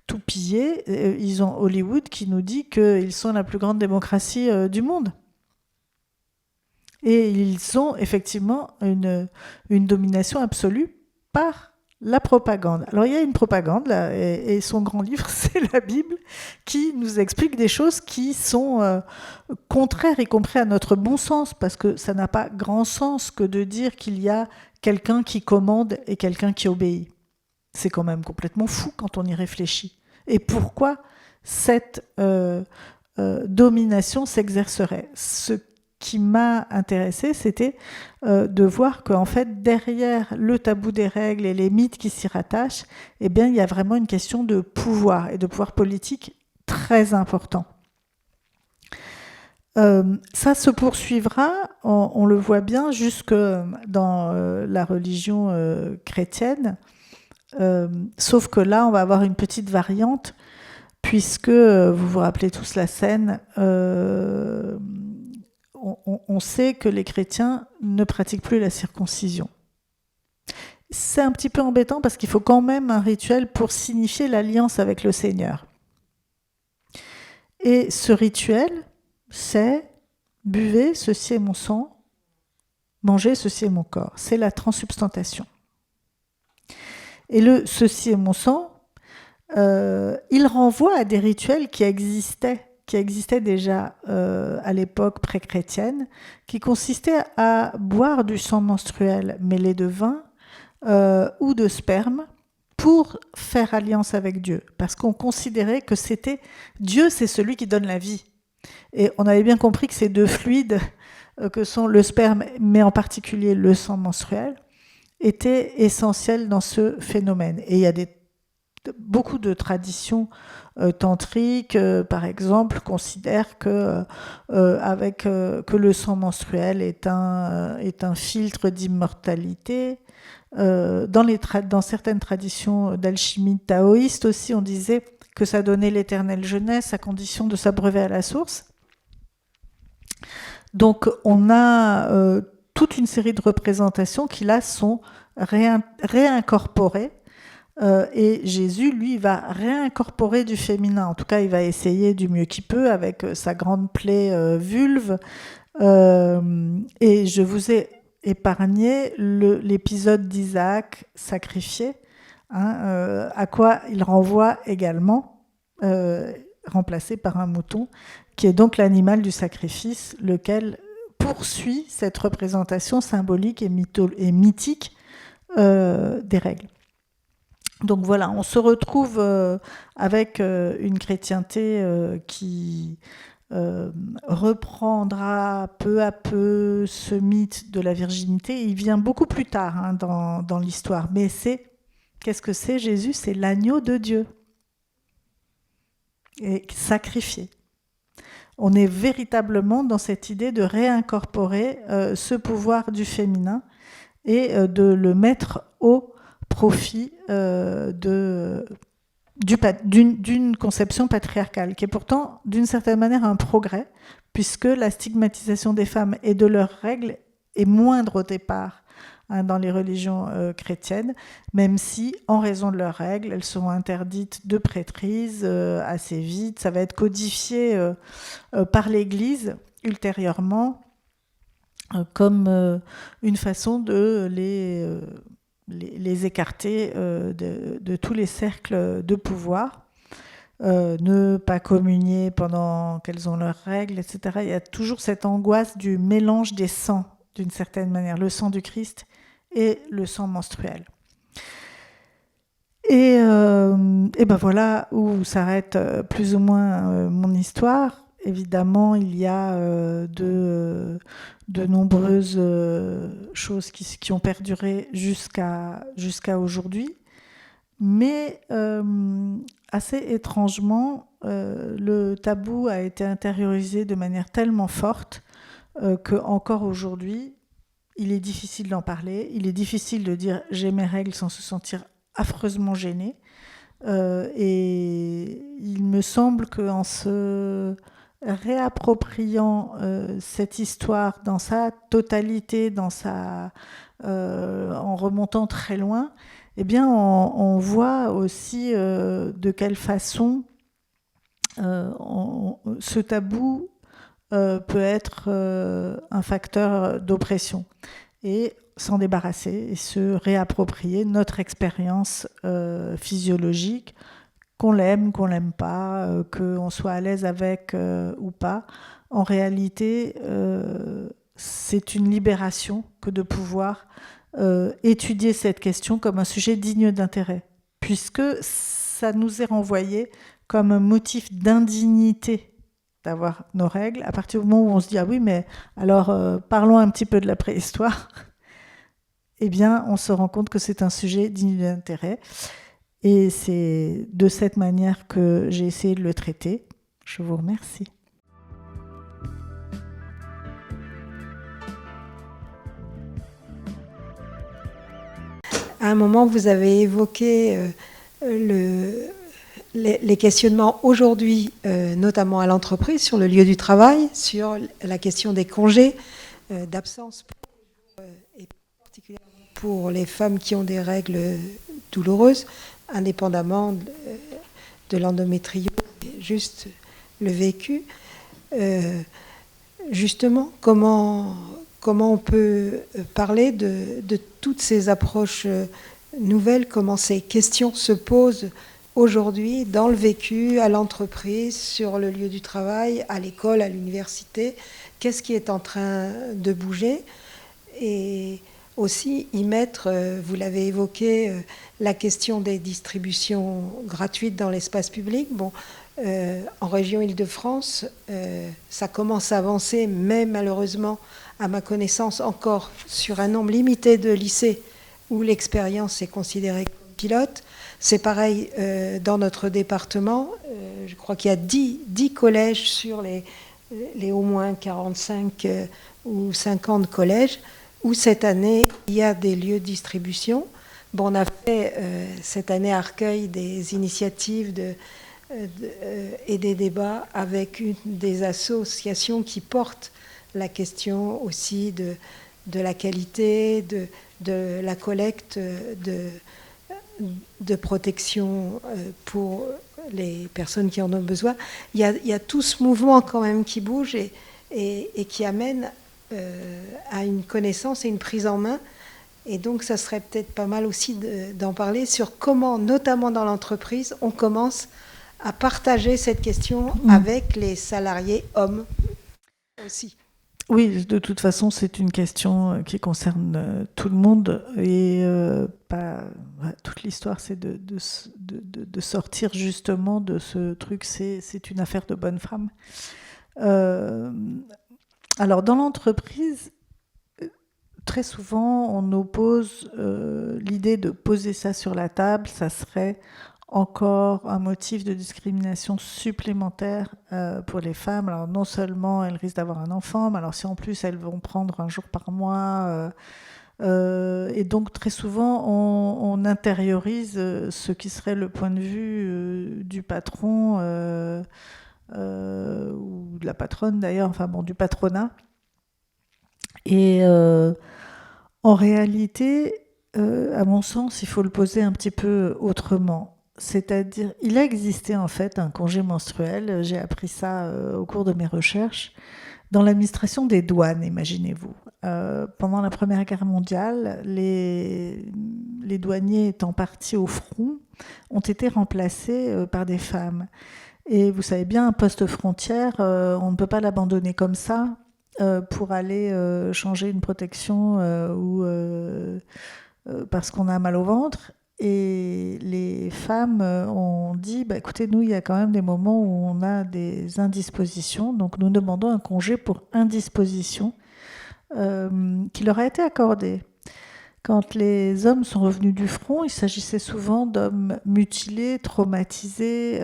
tout pillé. Ils ont Hollywood qui nous dit qu'ils sont la plus grande démocratie du monde. Et ils ont effectivement une domination absolue par la propagande. Alors il y a une propagande, là, et son grand livre, c'est la Bible, qui nous explique des choses qui sont contraires, y compris à notre bon sens, parce que ça n'a pas grand sens que de dire qu'il y a quelqu'un qui commande et quelqu'un qui obéit. C'est quand même complètement fou quand on y réfléchit. Et pourquoi cette domination s'exercerait ? Ce qui m'a intéressée, c'était de voir qu'en fait, derrière le tabou des règles et les mythes qui s'y rattachent, eh bien, il y a vraiment une question de pouvoir et de pouvoir politique très important. Ça se poursuivra, on le voit bien, jusque dans la religion chrétienne, sauf que là, on va avoir une petite variante, puisque, vous vous rappelez tous la scène, on sait que les chrétiens ne pratiquent plus la circoncision. C'est un petit peu embêtant parce qu'il faut quand même un rituel pour signifier l'alliance avec le Seigneur. Et ce rituel, c'est « buvez, ceci est mon sang, mangez, ceci est mon corps ». C'est la transsubstantation. Et le « ceci est mon sang », il renvoie à des rituels qui existaient déjà à l'époque pré-chrétienne, qui consistait à boire du sang menstruel mêlé de vin ou de sperme pour faire alliance avec Dieu, parce qu'on considérait que c'était Dieu, c'est celui qui donne la vie. Et on avait bien compris que ces deux fluides, que sont le sperme, mais en particulier le sang menstruel, étaient essentiels dans ce phénomène. Et il y a beaucoup de traditions tantriques, par exemple, considèrent que le sang menstruel est un filtre d'immortalité. Dans certaines traditions d'alchimie taoïste aussi, on disait que ça donnait l'éternelle jeunesse à condition de s'abreuver à la source. Donc on a toute une série de représentations qui là sont réincorporées. Et Jésus, lui, va réincorporer du féminin. En tout cas, il va essayer du mieux qu'il peut avec sa grande plaie vulve. Et je vous ai épargné l'épisode d'Isaac sacrifié, à quoi il renvoie également, remplacé par un mouton, qui est donc l'animal du sacrifice, lequel poursuit cette représentation symbolique et mythique des règles. Donc voilà, on se retrouve avec une chrétienté qui reprendra peu à peu ce mythe de la virginité. Il vient beaucoup plus tard dans l'histoire, mais qu'est-ce que c'est Jésus ? C'est l'agneau de Dieu, et sacrifié. On est véritablement dans cette idée de réincorporer ce pouvoir du féminin et de le mettre au profit d'une conception patriarcale, qui est pourtant d'une certaine manière un progrès, puisque la stigmatisation des femmes et de leurs règles est moindre au départ dans les religions chrétiennes, même si, en raison de leurs règles, elles seront interdites de prêtrise assez vite. Ça va être codifié par l'Église ultérieurement comme une façon de les écarter de tous les cercles de pouvoir, ne pas communier pendant qu'elles ont leurs règles, etc. Il y a toujours cette angoisse du mélange des sangs, d'une certaine manière, le sang du Christ et le sang menstruel. Et ben voilà où s'arrête plus ou moins mon histoire. Évidemment, il y a de nombreuses choses qui ont perduré jusqu'à aujourd'hui. Mais assez étrangement, le tabou a été intériorisé de manière tellement forte qu'encore aujourd'hui, il est difficile d'en parler. Il est difficile de dire « j'ai mes règles » sans se sentir affreusement gêné. Et il me semble qu'en se réappropriant cette histoire dans sa totalité, en remontant très loin, eh bien, on voit aussi de quelle façon ce tabou peut être un facteur d'oppression. Et s'en débarrasser et se réapproprier notre expérience physiologique, qu'on l'aime pas, qu'on soit à l'aise avec ou pas. En réalité, c'est une libération que de pouvoir étudier cette question comme un sujet digne d'intérêt, puisque ça nous est renvoyé comme un motif d'indignité d'avoir nos règles, à partir du moment où on se dit « Ah oui, mais alors parlons un petit peu de la préhistoire », eh bien, on se rend compte que c'est un sujet digne d'intérêt. Et c'est de cette manière que j'ai essayé de le traiter. Je vous remercie. À un moment, vous avez évoqué les questionnements aujourd'hui, notamment à l'entreprise, sur le lieu du travail, sur la question des congés d'absence, et particulièrement pour les femmes qui ont des règles douloureuses, indépendamment de l'endométriose, juste le vécu. Justement, comment on peut parler de toutes ces approches nouvelles, comment ces questions se posent aujourd'hui dans le vécu, à l'entreprise, sur le lieu du travail, à l'école, à l'université. Qu'est-ce qui est en train de bouger? Et aussi y mettre, vous l'avez évoqué, la question des distributions gratuites dans l'espace public. Bon, en région Île-de-France, ça commence à avancer, mais malheureusement, à ma connaissance, encore sur un nombre limité de lycées où l'expérience est considérée comme pilote. C'est pareil dans notre département. Je crois qu'il y a 10 collèges sur les au moins 45 ou 50 collèges où cette année, il y a des lieux de distribution. Bon, on a fait cette année à Arcueil des initiatives et des débats avec une des associations qui portent la question aussi de la qualité, de la collecte de protection pour les personnes qui en ont besoin. Il y a tout ce mouvement quand même qui bouge et qui amène à une connaissance et une prise en main. Et donc, ça serait peut-être pas mal aussi d'en parler sur comment, notamment dans l'entreprise, on commence à partager cette question avec les salariés hommes aussi. Oui, de toute façon, c'est une question qui concerne tout le monde et toute l'histoire, c'est de sortir justement de ce truc, c'est une affaire de bonne femme. Alors, dans l'entreprise, très souvent, on oppose l'idée de poser ça sur la table, ça serait encore un motif de discrimination supplémentaire pour les femmes. Alors non seulement elles risquent d'avoir un enfant, mais alors si en plus elles vont prendre un jour par mois, et donc très souvent on intériorise ce qui serait le point de vue du patron ou de la patronne d'ailleurs, enfin bon, du patronat. Et en réalité, à mon sens, il faut le poser un petit peu autrement. C'est-à-dire, il a existé en fait un congé menstruel, j'ai appris ça au cours de mes recherches, dans l'administration des douanes, imaginez-vous. Pendant la Première Guerre mondiale, les douaniers étant partis au front ont été remplacés par des femmes. Et vous savez bien, un poste frontière, on ne peut pas l'abandonner comme ça pour aller changer une protection ou parce qu'on a mal au ventre. Et les femmes ont dit, bah, écoutez, nous, il y a quand même des moments où on a des indispositions, donc nous demandons un congé pour indisposition qui leur a été accordé. Quand les hommes sont revenus du front, il s'agissait souvent d'hommes mutilés, traumatisés,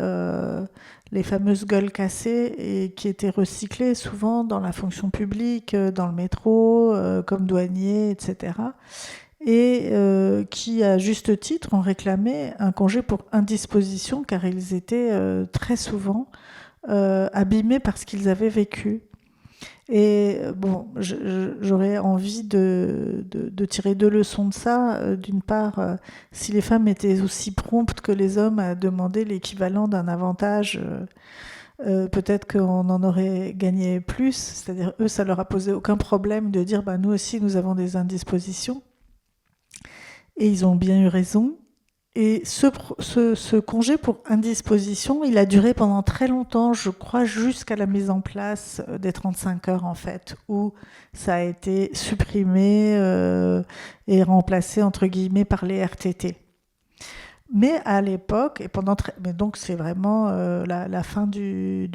les fameuses gueules cassées, et qui étaient recyclés souvent dans la fonction publique, dans le métro, comme douaniers, etc. et qui, à juste titre, ont réclamé un congé pour indisposition car ils étaient très souvent abîmés par ce qu'ils avaient vécu. Et bon, j'aurais envie de tirer deux leçons de ça. D'une part, si les femmes étaient aussi promptes que les hommes à demander l'équivalent d'un avantage, peut-être qu'on en aurait gagné plus. C'est-à-dire, eux, ça leur a posé aucun problème de dire, nous aussi, nous avons des indispositions. Et ils ont bien eu raison. Et ce congé pour indisposition, il a duré pendant très longtemps, je crois, jusqu'à la mise en place des 35 heures, en fait, où ça a été supprimé et remplacé, entre guillemets, par les RTT. Mais à l'époque, mais donc c'est vraiment la fin c'est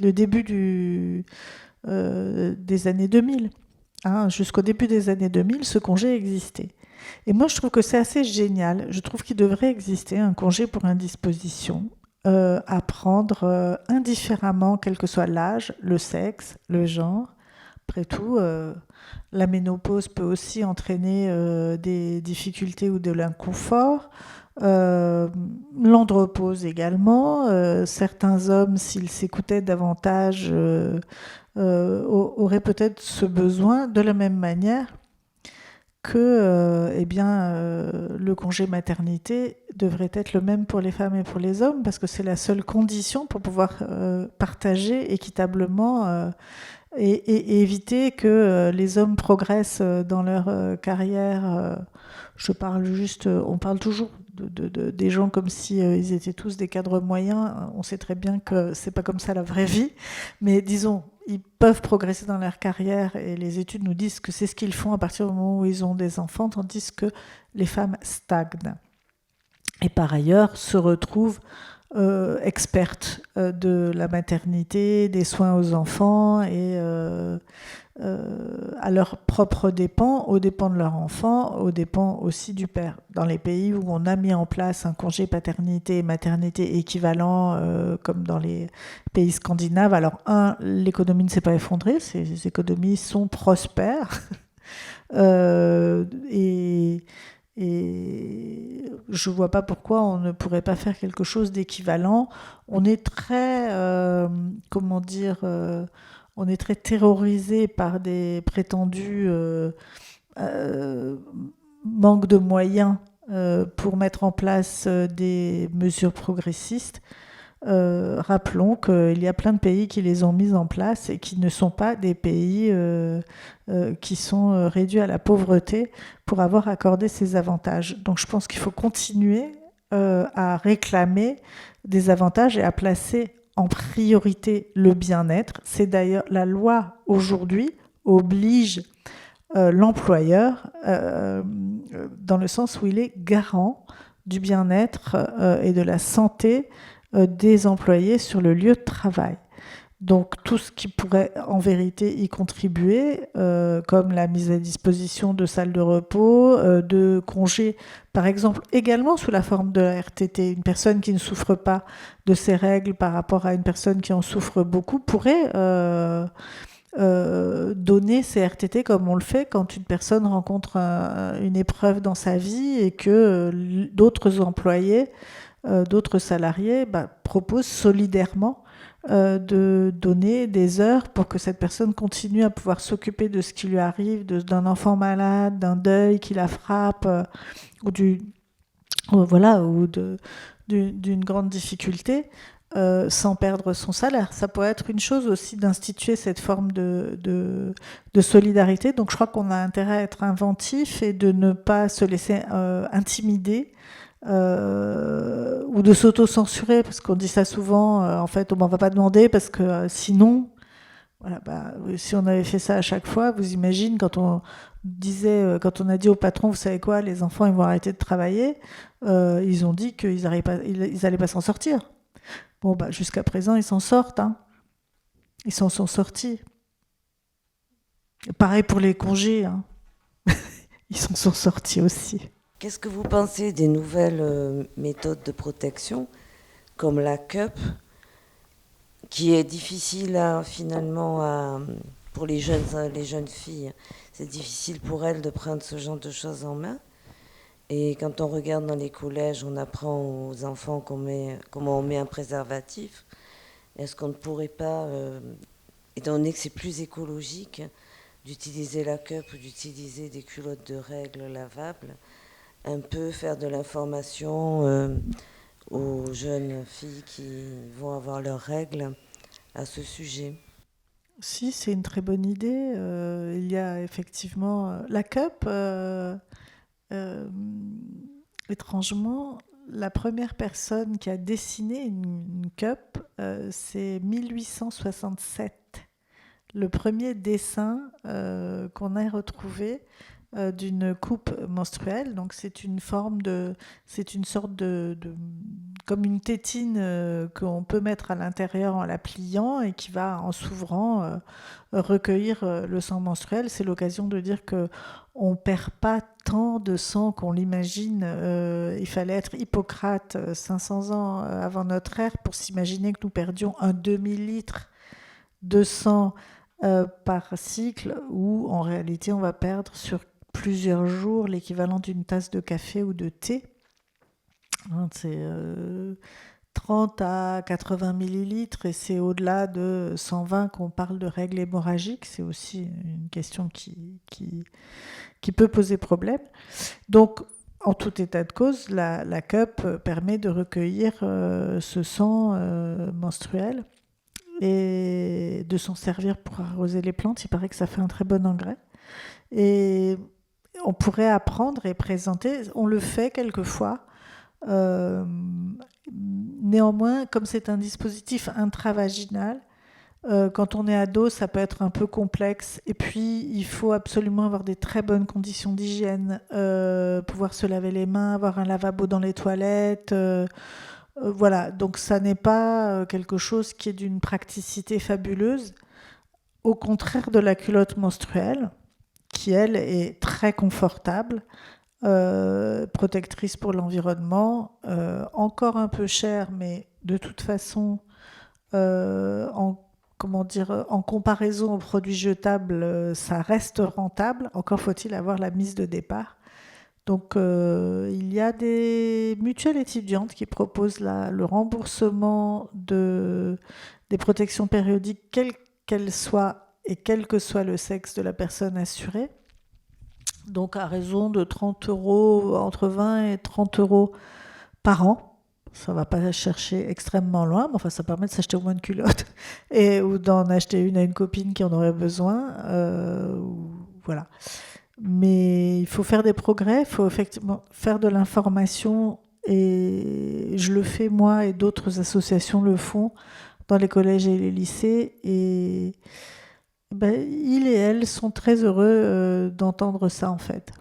le début des années 2000. Hein, jusqu'au début des années 2000, ce congé existait. Et moi, je trouve que c'est assez génial. Je trouve qu'il devrait exister un congé pour indisposition à prendre indifféremment, quel que soit l'âge, le sexe, le genre. Après tout, la ménopause peut aussi entraîner des difficultés ou de l'inconfort. L'andropause également. Certains hommes, s'ils s'écoutaient davantage, auraient peut-être ce besoin de la même manière que le congé maternité devrait être le même pour les femmes et pour les hommes, parce que c'est la seule condition pour pouvoir partager équitablement et éviter que les hommes progressent dans leur carrière. On parle toujours des gens comme si ils étaient tous des cadres moyens. On sait très bien que c'est pas comme ça la vraie vie, mais disons, ils peuvent progresser dans leur carrière et les études nous disent que c'est ce qu'ils font à partir du moment où ils ont des enfants, tandis que les femmes stagnent. Et par ailleurs, se retrouvent expertes de la maternité, des soins aux enfants et à leurs propres dépens, aux dépens de leur enfant, aux dépens aussi du père. Dans les pays où on a mis en place un congé paternité et maternité équivalent, comme dans les pays scandinaves, alors l'économie ne s'est pas effondrée, ces économies sont prospères. Et je ne vois pas pourquoi on ne pourrait pas faire quelque chose d'équivalent. On est très, on est très terrorisé par des prétendus manques de moyens pour mettre en place des mesures progressistes. Rappelons qu'il y a plein de pays qui les ont mises en place et qui ne sont pas des pays qui sont réduits à la pauvreté pour avoir accordé ces avantages. Donc je pense qu'il faut continuer à réclamer des avantages et à placer en priorité le bien-être. C'est d'ailleurs la loi aujourd'hui oblige l'employeur dans le sens où il est garant du bien-être et de la santé des employés sur le lieu de travail. Donc tout ce qui pourrait en vérité y contribuer, comme la mise à disposition de salles de repos, de congés, par exemple, également sous la forme de la RTT. Une personne qui ne souffre pas de ces règles par rapport à une personne qui en souffre beaucoup pourrait donner ces RTT comme on le fait quand une personne rencontre une épreuve dans sa vie et que d'autres employés, d'autres salariés proposent solidairement de donner des heures pour que cette personne continue à pouvoir s'occuper de ce qui lui arrive, d'un enfant malade, d'un deuil qui la frappe, ou d'une grande difficulté, sans perdre son salaire. Ça pourrait être une chose aussi d'instituer cette forme de solidarité. Donc je crois qu'on a intérêt à être inventif et de ne pas se laisser intimider ou de s'auto-censurer, parce qu'on dit ça souvent, en fait, on va pas demander parce que sinon, voilà, si on avait fait ça à chaque fois, vous imaginez quand on a dit au patron, vous savez quoi, les enfants ils vont arrêter de travailler, ils ont dit qu'ils allaient pas s'en sortir. Bon, jusqu'à présent ils s'en sortent, hein. Ils s'en sont sortis. Pareil pour les congés, hein. Ils s'en sont sortis aussi. Qu'est-ce que vous pensez des nouvelles méthodes de protection, comme la CUP, qui est difficile finalement pour les jeunes filles, c'est difficile pour elles de prendre ce genre de choses en main. Et quand on regarde dans les collèges, on apprend aux enfants comment on met un préservatif. Est-ce qu'on ne pourrait pas, étant donné que c'est plus écologique, d'utiliser la cup ou d'utiliser des culottes de règles lavables, un peu faire de l'information aux jeunes filles qui vont avoir leurs règles à ce sujet? Si, c'est une très bonne idée. Il y a effectivement la cup. Euh, Étrangement, la première personne qui a dessiné une cup, c'est 1867. Le premier dessin qu'on a retrouvé d'une coupe menstruelle. Donc c'est une sorte comme une tétine qu'on peut mettre à l'intérieur en la pliant et qui va, en s'ouvrant, recueillir le sang menstruel. C'est l'occasion de dire que on perd pas tant de sang qu'on l'imagine. Il fallait être Hippocrate 500 ans avant notre ère pour s'imaginer que nous perdions un demi-litre de sang par cycle, où en réalité on va perdre sur plusieurs jours l'équivalent d'une tasse de café ou de thé. C'est 30 à 80 millilitres et c'est au-delà de 120 qu'on parle de règles hémorragiques. C'est aussi une question qui peut poser problème. Donc, en tout état de cause, la cup permet de recueillir ce sang menstruel et de s'en servir pour arroser les plantes. Il paraît que ça fait un très bon engrais. Et on pourrait apprendre et présenter, on le fait quelquefois. Néanmoins, comme c'est un dispositif intravaginal, quand on est ado, ça peut être un peu complexe. Et puis, il faut absolument avoir des très bonnes conditions d'hygiène, pouvoir se laver les mains, avoir un lavabo dans les toilettes. Voilà, donc ça n'est pas quelque chose qui est d'une praticité fabuleuse. Au contraire de la culotte menstruelle, qui, elle, est très confortable, protectrice pour l'environnement, encore un peu chère, mais de toute façon, en comparaison aux produits jetables, ça reste rentable. Encore faut-il avoir la mise de départ. Donc, il y a des mutuelles étudiantes qui proposent le remboursement des protections périodiques, quelles qu'elles soient et quel que soit le sexe de la personne assurée. Donc, à raison de 30 €, entre 20 et 30 € par an. Ça ne va pas chercher extrêmement loin, mais enfin, ça permet de s'acheter au moins une culotte ou d'en acheter une à une copine qui en aurait besoin. Voilà. Mais il faut faire des progrès, il faut effectivement faire de l'information, et je le fais moi et d'autres associations le font dans les collèges et les lycées, et ils et elles sont très heureux d'entendre ça en fait.